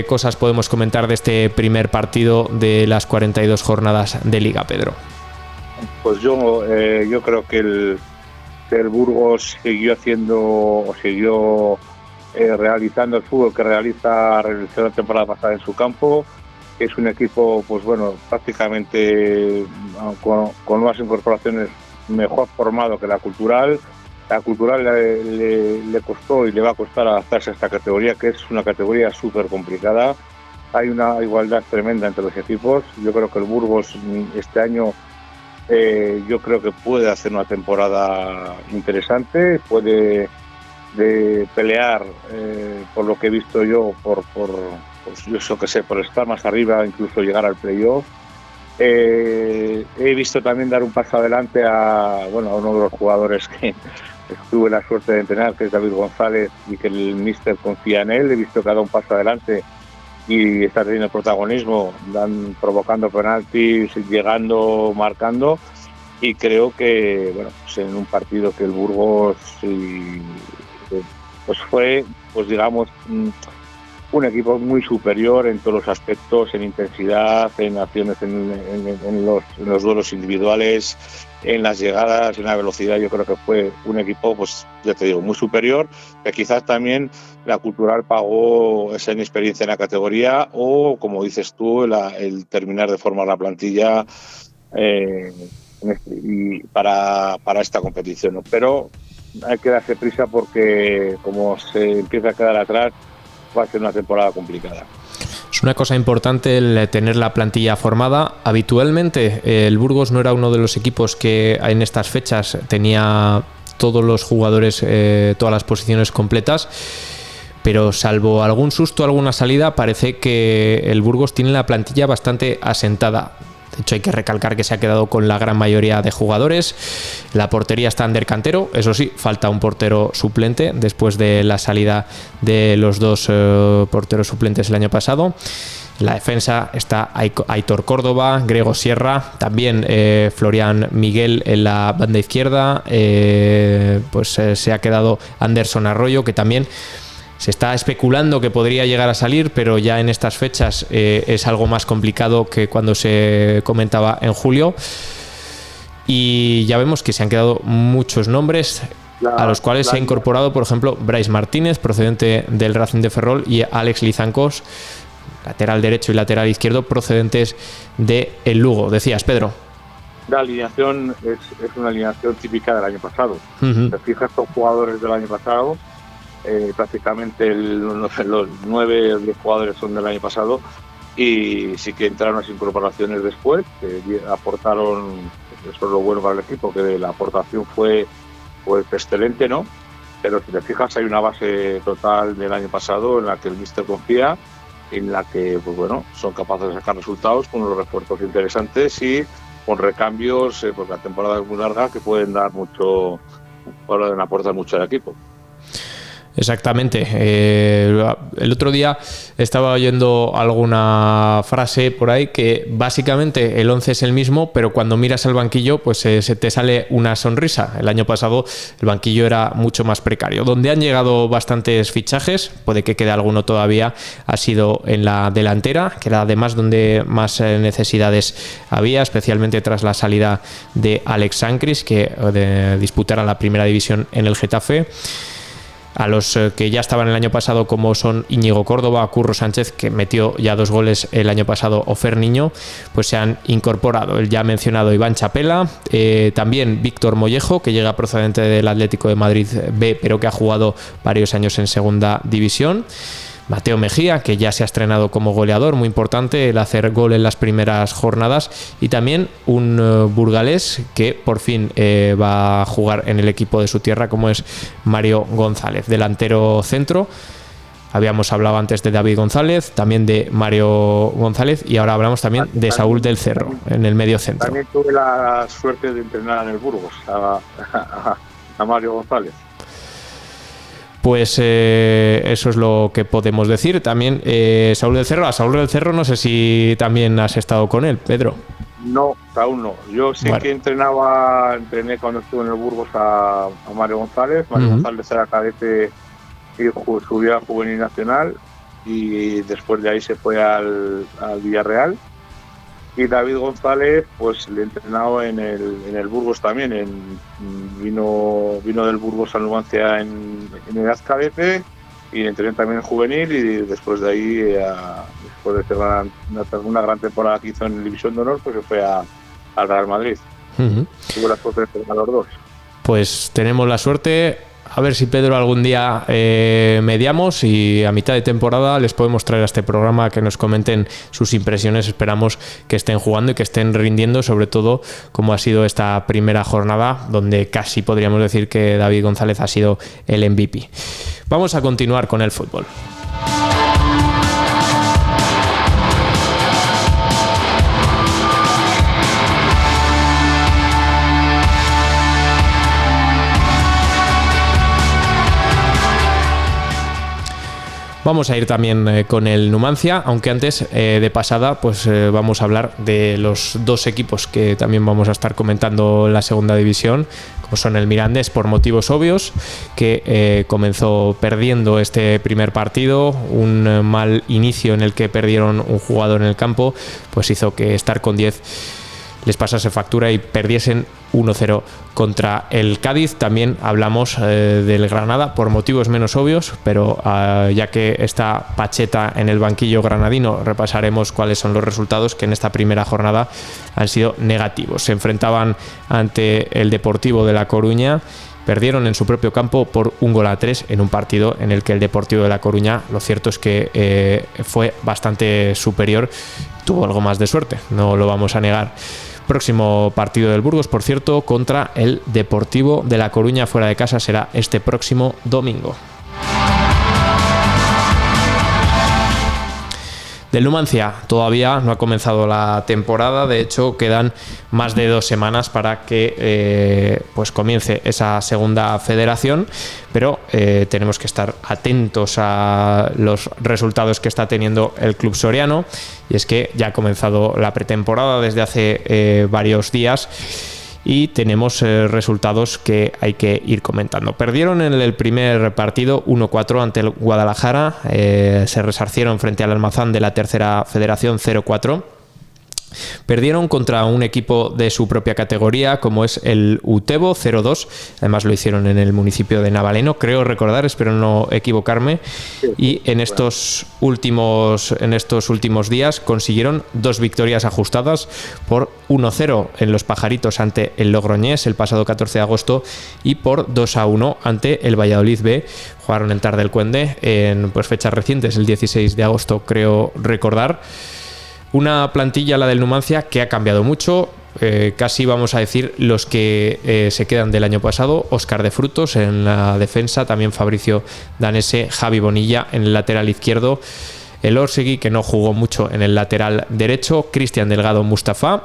cosas podemos comentar de este primer partido de las 42 jornadas de Liga, Pedro. Pues yo creo que el Burgos siguió realizando el fútbol que realizó la temporada pasada en su campo. Es un equipo, pues bueno, prácticamente con nuevas incorporaciones, mejor formado que la Cultural. La Cultural le costó y le va a costar adaptarse a esta categoría, que es una categoría súper complicada. Hay una igualdad tremenda entre los equipos. Yo creo que el Burgos este año yo creo que puede hacer una temporada interesante, puede pelear, por lo que he visto yo, por estar más arriba, incluso llegar al playoff. He visto también dar un paso adelante a uno de los jugadores que tuve la suerte de entrenar, que es David González, y que el míster confía en él. He visto que ha dado un paso adelante y está teniendo protagonismo, provocando penaltis, llegando, marcando, y creo que pues en un partido que el Burgos pues fue, pues digamos, un equipo muy superior en todos los aspectos, en intensidad, en acciones, en los duelos individuales, en las llegadas, en la velocidad. Yo creo que fue un equipo, pues ya te digo, muy superior, que quizás también la Cultural pagó esa inexperiencia en la categoría, o, como dices tú, el terminar de formar la plantilla y para esta competición, ¿no? Pero hay que darse prisa, porque como se empieza a quedar atrás, va a ser una temporada complicada. Es una cosa importante el tener la plantilla formada. Habitualmente el Burgos no era uno de los equipos que en estas fechas tenía todos los jugadores, todas las posiciones completas, pero salvo algún susto, alguna salida, parece que el Burgos tiene la plantilla bastante asentada. De hecho, hay que recalcar que se ha quedado con la gran mayoría de jugadores. La portería está Ander Cantero. Eso sí, falta un portero suplente después de la salida de los dos porteros suplentes el año pasado. En la defensa está Aitor Córdoba, Grego Sierra, también Florian Miguel en la banda izquierda. Se ha quedado Anderson Arroyo, que también se está especulando que podría llegar a salir, pero ya en estas fechas es algo más complicado que cuando se comentaba en julio. Y ya vemos que se han quedado muchos nombres. a los cuales se ha incorporado, por ejemplo, Brais Martínez, procedente del Racing de Ferrol, y Alex Lizancos, lateral derecho y lateral izquierdo, procedentes de el Lugo. Decías, Pedro. La alineación es una alineación típica del año pasado. Te fijas, estos jugadores del año pasado, prácticamente los 9 o 10 jugadores son del año pasado, y sí que entraron las incorporaciones después, que aportaron, eso es lo bueno para el equipo, que la aportación fue excelente, ¿no? Pero si te fijas, hay una base total del año pasado en la que el míster confía, en la que, pues bueno, son capaces de sacar resultados con unos refuerzos interesantes y con recambios, porque la temporada es muy larga, que pueden dar mucho, pueden aportar mucho al equipo. Exactamente. El otro día estaba oyendo alguna frase por ahí que básicamente el 11 es el mismo, pero cuando miras al banquillo pues se te sale una sonrisa. El año pasado el banquillo era mucho más precario. Donde han llegado bastantes fichajes, puede que quede alguno todavía, ha sido en la delantera, que era además donde más necesidades había, especialmente tras la salida de Alex Sancris, que disputara la primera división en el Getafe. A los que ya estaban el año pasado, como son Íñigo Córdoba, Curro Sánchez, que metió ya 2 goles el año pasado, o Fer Niño, pues se han incorporado el ya mencionado Iván Chapela, también Víctor Mollejo, que llega procedente del Atlético de Madrid B, pero que ha jugado varios años en segunda división. Mateo Mejía, que ya se ha estrenado como goleador, muy importante el hacer gol en las primeras jornadas, y también un burgalés que por fin va a jugar en el equipo de su tierra, como es Mario González, delantero centro. Habíamos hablado antes de David González, también de Mario González, y ahora hablamos también de Saúl del Cerro en el medio centro. También tuve la suerte de entrenar en el Burgos a Mario González. Pues eso es lo que podemos decir. También Saúl del Cerro. A Saúl del Cerro no sé si también has estado con él, Pedro. No, aún no. Yo sí que entrené cuando estuve en el Burgos a Mario González. Mario González era cadete y subió a Juvenil Nacional, y después de ahí se fue al Villarreal. Y David González, pues le he entrenado en el Burgos también. Vino del Burgos a Numancia en edad cadete, y le entrené también en juvenil, y después de ahí, después de cerrar una gran temporada que hizo en División de Honor, pues se fue al Real Madrid. Tuve la suerte de entrenar a los dos. Pues tenemos la suerte. A ver si, Pedro, algún día mediamos y a mitad de temporada les podemos traer a este programa que nos comenten sus impresiones. Esperamos que estén jugando y que estén rindiendo, sobre todo como ha sido esta primera jornada, donde casi podríamos decir que David González ha sido el MVP. Vamos a continuar con el fútbol. Vamos a ir también con el Numancia, aunque antes de pasada pues vamos a hablar de los 2 equipos que también vamos a estar comentando en la segunda división, como son el Mirandés, por motivos obvios, que comenzó perdiendo este primer partido. Un mal inicio en el que perdieron un jugador en el campo pues hizo que estar con 10 les pasase factura y perdiesen 1-0 contra el Cádiz. También hablamos del Granada por motivos menos obvios, pero ya que está Pacheta en el banquillo granadino, repasaremos cuáles son los resultados que en esta primera jornada han sido negativos. Se enfrentaban ante el Deportivo de La Coruña. Perdieron en su propio campo por 1-3 en un partido en el que el Deportivo de La Coruña, lo cierto es que fue bastante superior, tuvo algo más de suerte, no lo vamos a negar. Próximo partido del Burgos, por cierto, contra el Deportivo de La Coruña fuera de casa, será este próximo domingo. Del Numancia todavía no ha comenzado la temporada, de hecho quedan más de 2 semanas para que pues comience esa segunda federación, pero tenemos que estar atentos a los resultados que está teniendo el club soriano, y es que ya ha comenzado la pretemporada desde hace varios días y tenemos resultados que hay que ir comentando. Perdieron en el primer partido 1-4 ante el Guadalajara, se resarcieron frente al Almazán de la tercera federación 0-4. Perdieron contra un equipo de su propia categoría, como es el Utebo 0-2. Además lo hicieron en el municipio de Navaleno, creo recordar, espero no equivocarme. Y en estos últimos días consiguieron 2 victorias ajustadas por 1-0 en Los Pajaritos ante el Logroñés el pasado 14 de agosto y por 2-1 ante el Valladolid B. Jugaron en Tardelcuende en fechas recientes, el 16 de agosto creo recordar. Una plantilla, la del Numancia, que ha cambiado mucho. Casi vamos a decir los que se quedan del año pasado: Óscar de Frutos en la defensa, también Fabricio Danese, Javi Bonilla en el lateral izquierdo, el Orsegui, que no jugó mucho en el lateral derecho, Cristian Delgado Mustafa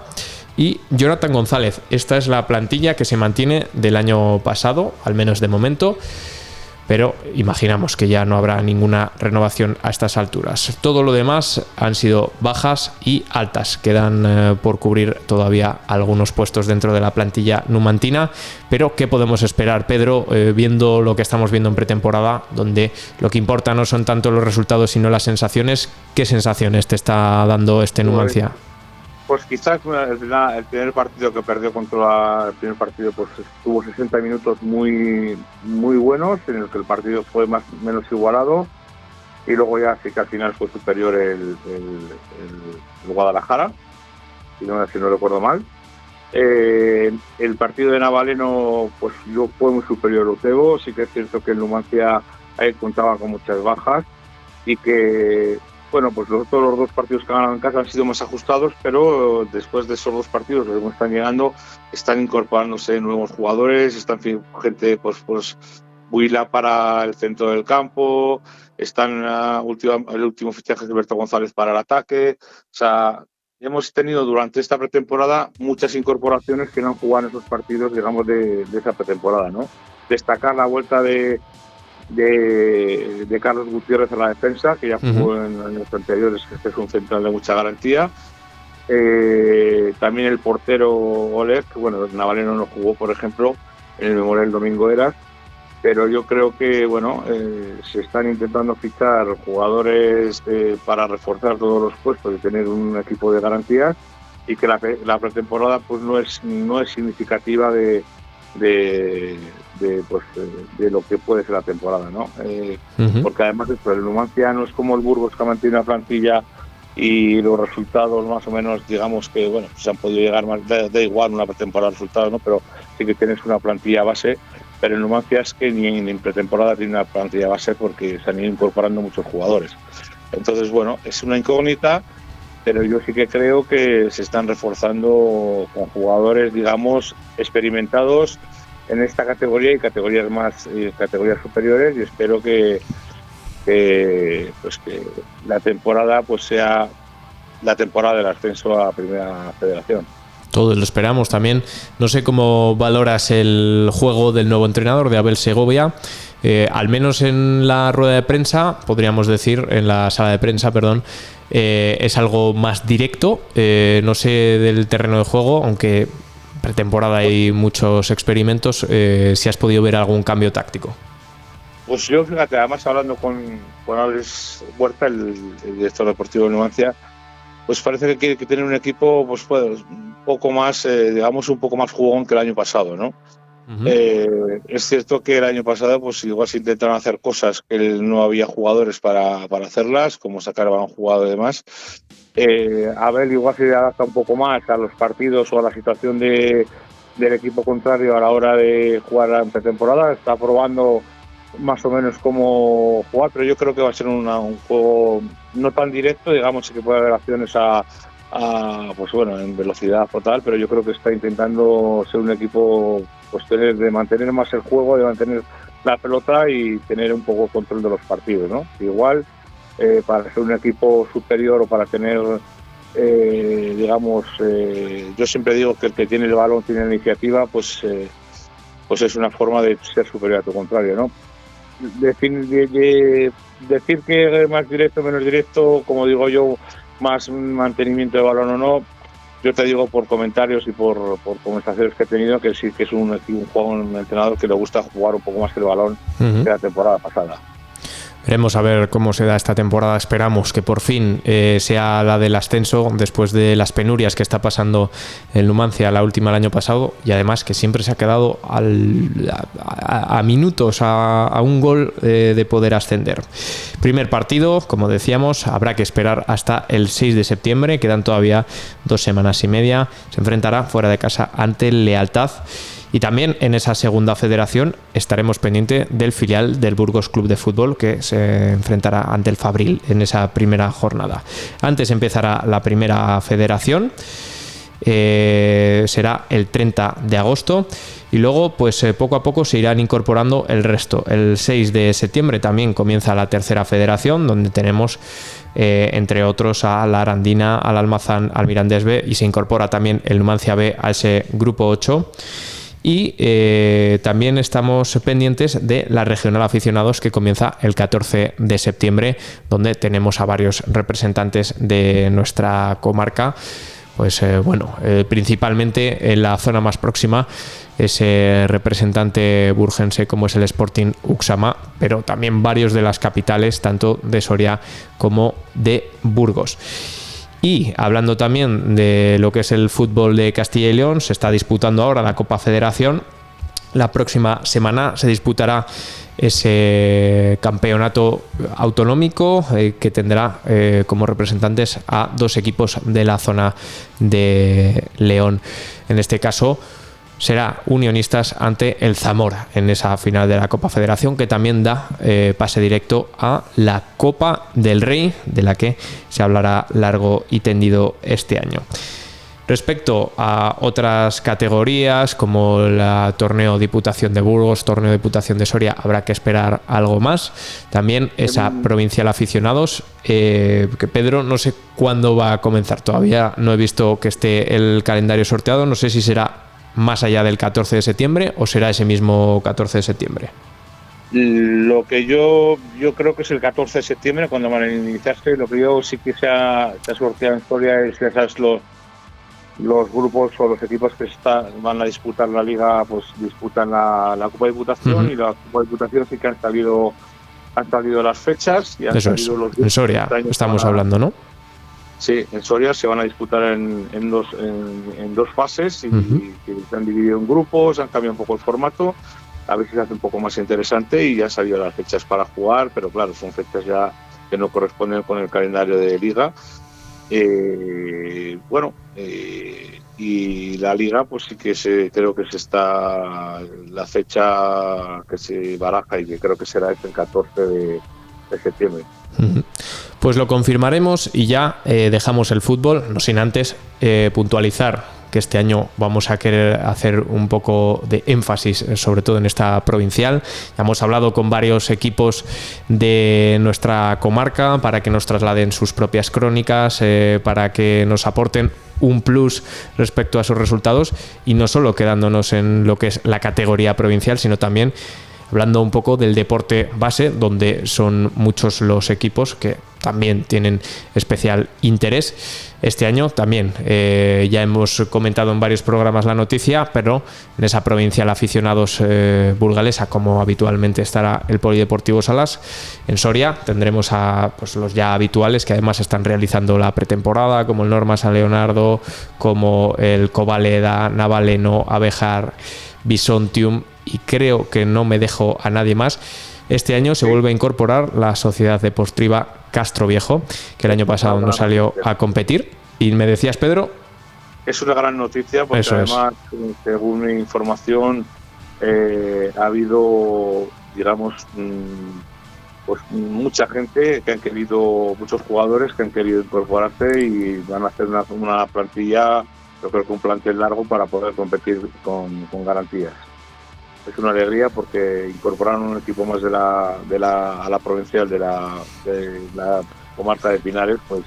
y Jonathan González. Esta es la plantilla que se mantiene del año pasado, al menos de momento, pero imaginamos que ya no habrá ninguna renovación a estas alturas. Todo lo demás han sido bajas y altas. Quedan por cubrir todavía algunos puestos dentro de la plantilla numantina, pero ¿qué podemos esperar, Pedro, viendo lo que estamos viendo en pretemporada, donde lo que importa no son tanto los resultados sino las sensaciones? ¿Qué sensaciones te está dando este Numancia? Pues quizás el primer partido que perdió el primer partido, pues tuvo 60 minutos muy buenos, en el que el partido fue más o menos igualado, y luego ya sí que al final fue superior el Guadalajara, si no recuerdo mal. El partido de Navaleno, pues yo fue muy superior al Utebo. Sí que es cierto que el Numancia ahí contaba con muchas bajas y que bueno, pues todos los 2 partidos que han ganado en casa han sido más ajustados, pero después de esos 2 partidos, los que están llegando, están incorporándose nuevos jugadores, están gente, pues Huila para el centro del campo, están el último fichaje de Alberto González para el ataque. O sea, hemos tenido durante esta pretemporada muchas incorporaciones que no han jugado en esos partidos, digamos, de esa pretemporada, ¿no? Destacar la vuelta de Carlos Gutiérrez a la defensa, que ya jugó en años anteriores, que es un central de mucha garantía. También el portero Oleg, que bueno, Navaleno no jugó, por ejemplo, en el Memorial Domingo Eras, pero yo creo que bueno, se están intentando fichar jugadores para reforzar todos los puestos y tener un equipo de garantías, y que la pretemporada pues no es significativa de lo que puede ser la temporada, ¿no? Porque además el Numancia no es como el Burgos, que ha mantenido una plantilla y los resultados más o menos, digamos que bueno, se han podido llegar más, da igual una pretemporada de resultados, ¿no? Pero sí que tienes una plantilla base, pero el Numancia es que ni en pretemporada tiene una plantilla base porque se han ido incorporando muchos jugadores. Entonces, bueno, es una incógnita, pero yo sí que creo que se están reforzando con jugadores, digamos, experimentados en esta categoría y categorías superiores, y espero que la temporada pues sea la temporada del ascenso a Primera Federación. Todos lo esperamos también. No sé cómo valoras el juego del nuevo entrenador, de Abel Segovia. Al menos en la rueda de prensa, podríamos decir, en la sala de prensa, perdón, es algo más directo. No sé del terreno de juego, aunque pretemporada hay muchos experimentos, si has podido ver algún cambio táctico. Pues yo, fíjate, además hablando con Alex Huerta, el director deportivo de Numancia, pues parece que quiere tener un equipo pues un poco más, digamos, un poco más jugón que el año pasado, ¿no? Es cierto que el año pasado pues igual se intentaron hacer cosas que no había jugadores para hacerlas, como sacar balón jugado y demás. Abel igual se adapta un poco más a los partidos o a la situación del equipo contrario a la hora de jugar en pretemporada. Está probando más o menos cómo jugar, pero yo creo que va a ser un juego no tan directo, digamos, que puede haber acciones pues bueno, en velocidad total, pero yo creo que está intentando ser un equipo pues de mantener más el juego, de mantener la pelota y tener un poco control de los partidos, ¿no? Igual para ser un equipo superior o para tener digamos, yo siempre digo que el que tiene el balón tiene la iniciativa, pues es una forma de ser superior a tu contrario, ¿no? Decir que es más directo o menos directo, como digo yo, más mantenimiento de balón o no, yo te digo por comentarios y por conversaciones que he tenido que sí que es un entrenador que le gusta jugar un poco más que el balón que la temporada pasada. Veremos a ver cómo se da esta temporada. Esperamos que por fin sea la del ascenso después de las penurias que está pasando el Numancia, la última el año pasado, y además que siempre se ha quedado a minutos, a un gol de poder ascender. Primer partido, como decíamos, habrá que esperar hasta el 6 de septiembre, quedan todavía 2 semanas y media. Se enfrentará fuera de casa ante el Lealtad. Y también en esa segunda federación estaremos pendientes del filial del Burgos Club de Fútbol, que se enfrentará ante el Fabril en esa primera jornada. Antes empezará la primera federación, será el 30 de agosto, y luego pues poco a poco se irán incorporando el resto. El 6 de septiembre también comienza la tercera federación, donde tenemos entre otros a la Arandina, al Almazán, al Mirandés B, y se incorpora también el Numancia B a ese grupo 8. Y también estamos pendientes de la regional aficionados, que comienza el 14 de septiembre, donde tenemos a varios representantes de nuestra comarca. Pues principalmente en la zona más próxima, ese representante burgense como es el Sporting Uxama, pero también varios de las capitales, tanto de Soria como de Burgos. Y hablando también de lo que es el fútbol de Castilla y León, se está disputando ahora la Copa Federación. La próxima semana se disputará ese campeonato autonómico que tendrá como representantes a 2 equipos de la zona de León. En este caso será Unionistas ante el Zamora en esa final de la Copa Federación, que también da pase directo a la Copa del Rey, de la que se hablará largo y tendido este año. Respecto a otras categorías como la Torneo Diputación de Burgos, Torneo Diputación de Soria, habrá que esperar algo más. También esa Provincial Aficionados, que Pedro, no sé cuándo va a comenzar, todavía no he visto que esté el calendario sorteado, no sé si será más allá del 14 de septiembre o será ese mismo 14 de septiembre. Lo que yo creo que es el 14 de septiembre cuando van a iniciarse. Lo que yo sí que se ha sorteado en Soria es esas los grupos o los equipos que van a disputar la liga, pues disputan la Copa de Diputación. Y la Copa de Diputación sí que han salido las fechas y han Eso salido es. los En Soria estamos hablando, ¿no? Sí, en Soria se van a disputar en dos fases y se han dividido en grupos, han cambiado un poco el formato, a ver si se hace un poco más interesante, y ya han salido las fechas para jugar, pero claro, son fechas ya que no corresponden con el calendario de liga. Y la liga, pues sí que creo que la fecha que se baraja y que creo que será el 14 de septiembre. Pues lo confirmaremos y ya dejamos el fútbol, no sin antes puntualizar que este año vamos a querer hacer un poco de énfasis, sobre todo en esta provincial. Ya hemos hablado con varios equipos de nuestra comarca para que nos trasladen sus propias crónicas, para que nos aporten un plus respecto a sus resultados, y no solo quedándonos en lo que es la categoría provincial, sino también hablando un poco del deporte base, donde son muchos los equipos que también tienen especial interés. Este año también ya hemos comentado en varios programas la noticia, pero en esa provincial aficionados burgalesa, como habitualmente estará el Polideportivo Salas, en Soria tendremos a los ya habituales que además están realizando la pretemporada, como el Norma San Leonardo, como el Covaleda, Navaleno, Abejar, Bisontium, y creo que no me dejo a nadie más. Este año se vuelve a incorporar la Sociedad Deportiva Castro Viejo, que el año pasado no salió a competir. Y me decías, Pedro. Es una gran noticia porque eso además, según mi información, ha habido, digamos, pues mucha gente que han querido, muchos jugadores que han querido incorporarse y van a hacer una plantilla, yo creo que un plantel largo para poder competir con garantías. Es una alegría porque incorporaron un equipo más a la provincial de la comarca de Pinares, pues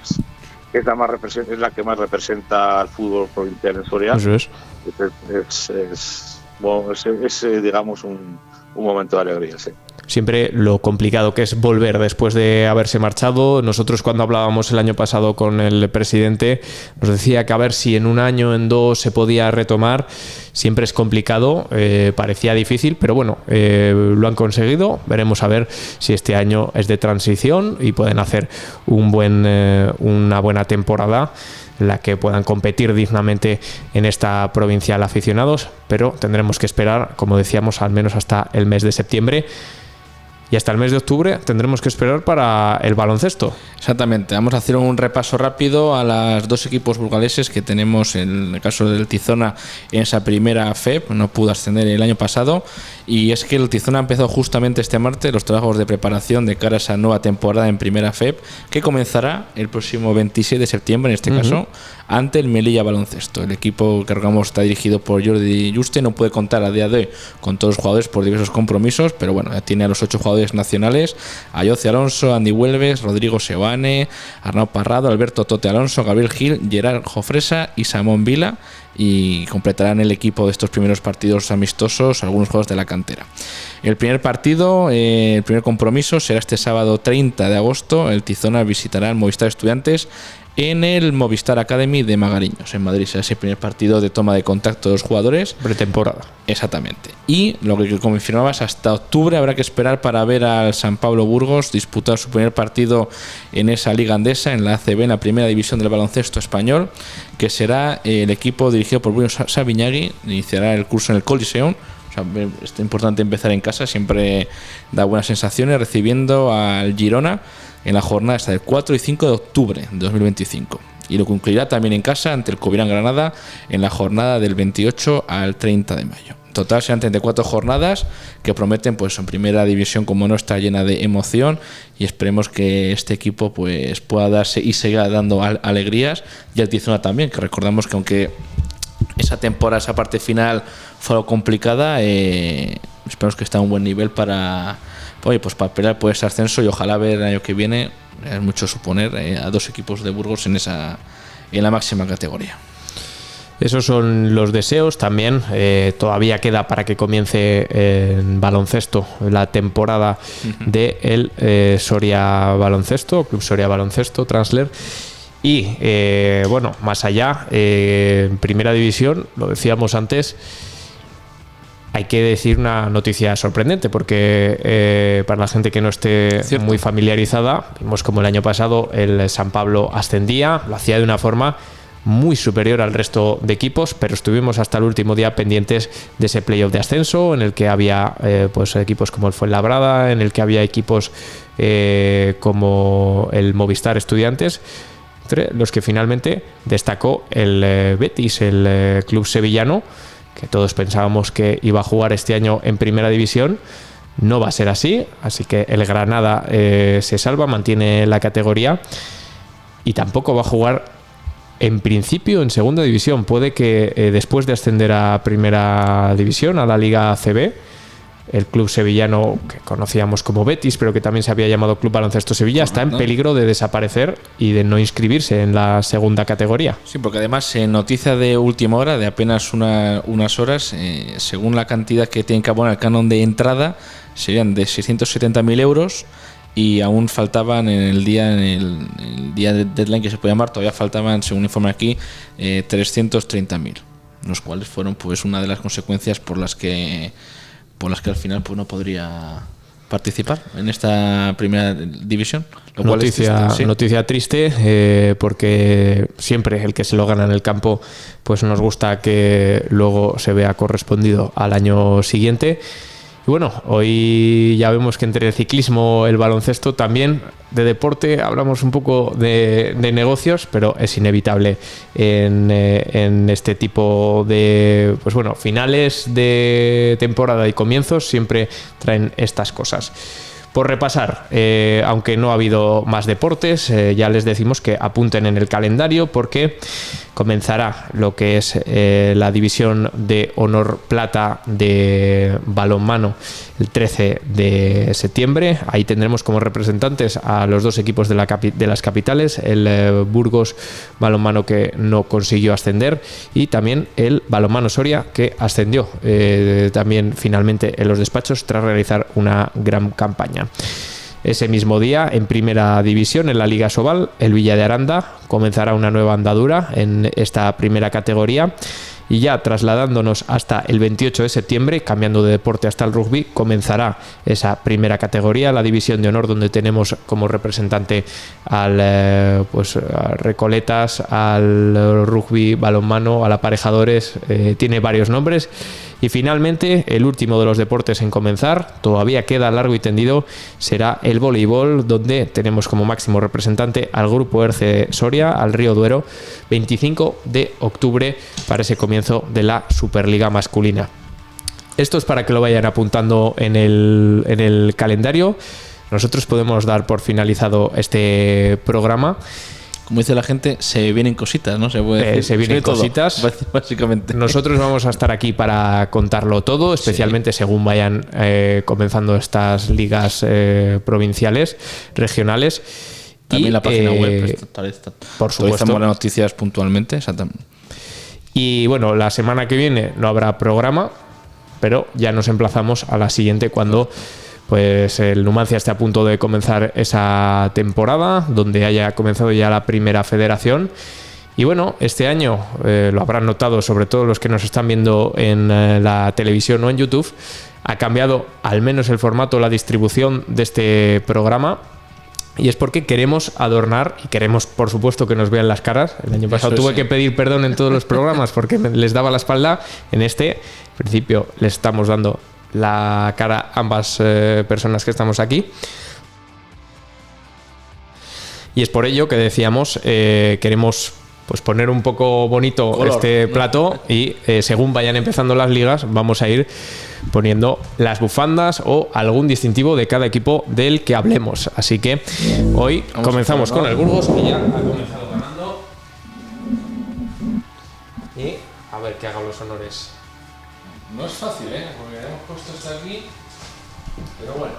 que es la que más representa al fútbol provincial en Soria. Eso es. Digamos un momento de alegría, sí. Siempre lo complicado que es volver después de haberse marchado. Nosotros, cuando hablábamos el año pasado con el presidente, nos decía que a ver si en un año, en dos, se podía retomar. Siempre es complicado, parecía difícil, pero bueno, lo han conseguido. Veremos a ver si este año es de transición y pueden hacer una buena temporada en la que puedan competir dignamente en esta provincial aficionados, pero tendremos que esperar, como decíamos, al menos hasta el mes de septiembre. Y hasta el mes de octubre tendremos que esperar para el baloncesto. Exactamente, vamos a hacer un repaso rápido a los dos equipos burgaleses que tenemos. En el caso del Tizona, en esa primera FEP, no pudo ascender el año pasado, y es que el Tizona empezó justamente este martes los trabajos de preparación de cara a esa nueva temporada en primera FEP, que comenzará el próximo 26 de septiembre, en este caso, ante el Melilla Baloncesto. El equipo que recordamos está dirigido por Jordi Juste, no puede contar a día de hoy con todos los jugadores por diversos compromisos, pero bueno, ya tiene a los 8 jugadores nacionales: a Jose Alonso, Andy Huelves, Rodrigo Sebane, Arnau Parrado, Alberto Tote Alonso, Gabriel Gil, Gerard Jofresa y Samón Vila, y completarán el equipo de estos primeros partidos amistosos algunos jugadores de la cantera. El primer partido, el primer compromiso será este sábado 30 de agosto. El Tizona visitará el Movistar Estudiantes en el Movistar Academy de Magariños, en Madrid. Será ese primer partido de toma de contacto de los jugadores. Pretemporada. Exactamente. Y lo que confirmabas, hasta octubre habrá que esperar para ver al San Pablo Burgos disputar su primer partido en esa liga andesa, en la ACB, en la primera división del baloncesto español, que será el equipo dirigido por Bruno Sabiñagui. Iniciará el curso en el Coliseum. Es importante empezar en casa, siempre da buenas sensaciones, recibiendo al Girona en la jornada hasta el 4 y 5 de octubre de 2025. Y lo concluirá también en casa ante el Covirán Granada en la jornada del 28 al 30 de mayo. En total serán 34 jornadas que prometen, pues, en primera división, como no, está llena de emoción, y esperemos que este equipo pues pueda darse y siga dando alegrías. Y el Tizona también, que recordamos que aunque esa temporada, esa parte final fue algo complicada, esperemos que está a un buen nivel para pelear por ese ascenso, y ojalá ver el año que viene, es mucho suponer, a dos equipos de Burgos en la máxima categoría. Esos son los deseos. También todavía queda para que comience en baloncesto la temporada de el Soria Baloncesto, Club Soria Baloncesto Transler. Y bueno, más allá, en primera división, lo decíamos antes, hay que decir una noticia sorprendente, porque para la gente que no esté muy familiarizada, vimos como el año pasado el San Pablo ascendía, lo hacía de una forma muy superior al resto de equipos, pero estuvimos hasta el último día pendientes de ese playoff de ascenso, en el que había pues equipos como el Fuenlabrada, en el que había equipos como el Movistar Estudiantes, entre los que finalmente destacó el Betis, el club sevillano, que todos pensábamos que iba a jugar este año en primera división. No va a ser así que el Granada se salva, mantiene la categoría, y tampoco va a jugar en principio en segunda división. Puede que después de ascender a primera división, a la Liga ACB, el club sevillano que conocíamos como Betis, pero que también se había llamado Club Baloncesto Sevilla, está en peligro de desaparecer y de no inscribirse en la segunda categoría. Sí, porque además, noticia de última hora, de apenas unas horas, según la cantidad que tienen que abonar el canon de entrada, serían de 670.000 euros, y aún faltaban en el día de deadline que se puede llamar, todavía faltaban, según informe aquí, 330.000, los cuales fueron pues una de las consecuencias por las que al final pues no podría participar en esta primera división. Noticia triste, porque siempre el que se lo gana en el campo, pues nos gusta que luego se vea correspondido al año siguiente. Y bueno, hoy ya vemos que entre el ciclismo, el baloncesto, también de deporte, hablamos un poco de negocios, pero es inevitable en este tipo de, pues bueno, finales de temporada y comienzos siempre traen estas cosas. Por repasar, aunque no ha habido más deportes, ya les decimos que apunten en el calendario porque comenzará lo que es la división de honor plata de balonmano el 13 de septiembre. Ahí tendremos como representantes a los dos equipos de las capitales, el Burgos Balonmano, que no consiguió ascender, y también el Balonmano Soria, que ascendió también finalmente en los despachos tras realizar una gran campaña. Ese mismo día, en primera división, en la Liga Sobal, el Villa de Aranda comenzará una nueva andadura en esta primera categoría. Y ya trasladándonos hasta el 28 de septiembre, cambiando de deporte hasta el rugby, comenzará esa primera categoría, la división de honor, donde tenemos como representante al a Recoletas, al rugby balonmano, al Aparejadores, tiene varios nombres. Y finalmente, el último de los deportes en comenzar, todavía queda largo y tendido, será el voleibol, donde tenemos como máximo representante al Grupo ERCE Soria, al Río Duero, 25 de octubre para ese comienzo de la Superliga masculina. Esto es para que lo vayan apuntando en el calendario. Nosotros podemos dar por finalizado este programa. Como dice la gente, se vienen cositas, ¿no? Se vienen cositas. Básicamente. Nosotros vamos a estar aquí para contarlo todo, especialmente según vayan comenzando estas ligas provinciales, regionales. También la página web. Por supuesto. Estamos las noticias puntualmente. Y bueno, la semana que viene no habrá programa, pero ya nos emplazamos a la siguiente cuando... Pues el Numancia está a punto de comenzar esa temporada, donde haya comenzado ya la primera federación. Y bueno, este año, lo habrán notado sobre todo los que nos están viendo en la televisión o en YouTube, ha cambiado al menos el formato, la distribución de este programa. Y es porque queremos adornar y queremos, por supuesto, que nos vean las caras. El año pasado tuve que pedir perdón en todos los programas porque les daba la espalda. En este, en principio, les estamos dando la cara a ambas personas que estamos aquí. Y es por ello que decíamos, queremos pues poner un poco bonito color, este plato, y según vayan empezando las ligas vamos a ir poniendo las bufandas o algún distintivo de cada equipo del que hablemos. Así que hoy comenzamos con el Burgos, que ya ha comenzado ganando. Y a ver que haga los honores. No es fácil, porque hemos puesto esto aquí, pero bueno.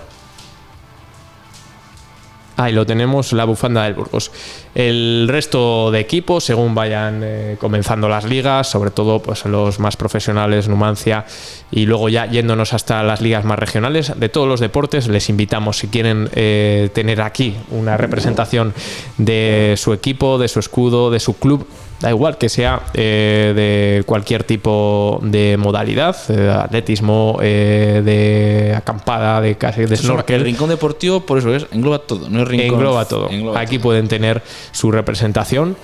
Ahí lo tenemos, la bufanda del Burgos. El resto de equipos, según vayan comenzando las ligas, sobre todo pues los más profesionales, Numancia, y luego ya yéndonos hasta las ligas más regionales, de todos los deportes, les invitamos, si quieren tener aquí una representación de su equipo, de su escudo, de su club, da igual que sea de cualquier tipo de modalidad, atletismo, de acampada, de snorkel. El rincón deportivo, por eso engloba todo, no es rincón. Engloba todo. Aquí pueden tener su representación.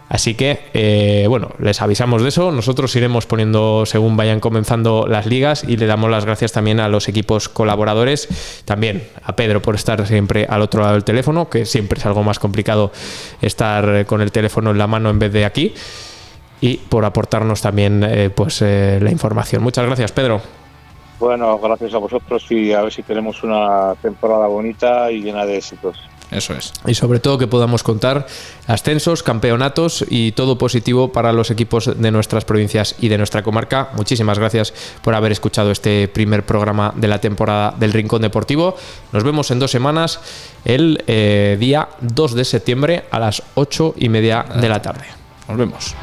Así que, les avisamos de eso. Nosotros iremos poniendo según vayan comenzando las ligas, y le damos las gracias también a los equipos colaboradores, también a Pedro por estar siempre al otro lado del teléfono, que siempre es algo más complicado estar con el teléfono en la mano en vez de aquí, y por aportarnos también la información. Muchas gracias, Pedro. Bueno, gracias a vosotros, y a ver si tenemos una temporada bonita y llena de éxitos. Eso es. Y sobre todo que podamos contar ascensos, campeonatos y todo positivo para los equipos de nuestras provincias y de nuestra comarca. Muchísimas gracias por haber escuchado este primer programa de la temporada del Rincón Deportivo. Nos vemos en 2 semanas, el día 2 de septiembre a las 8:30 de la tarde. Nos vemos.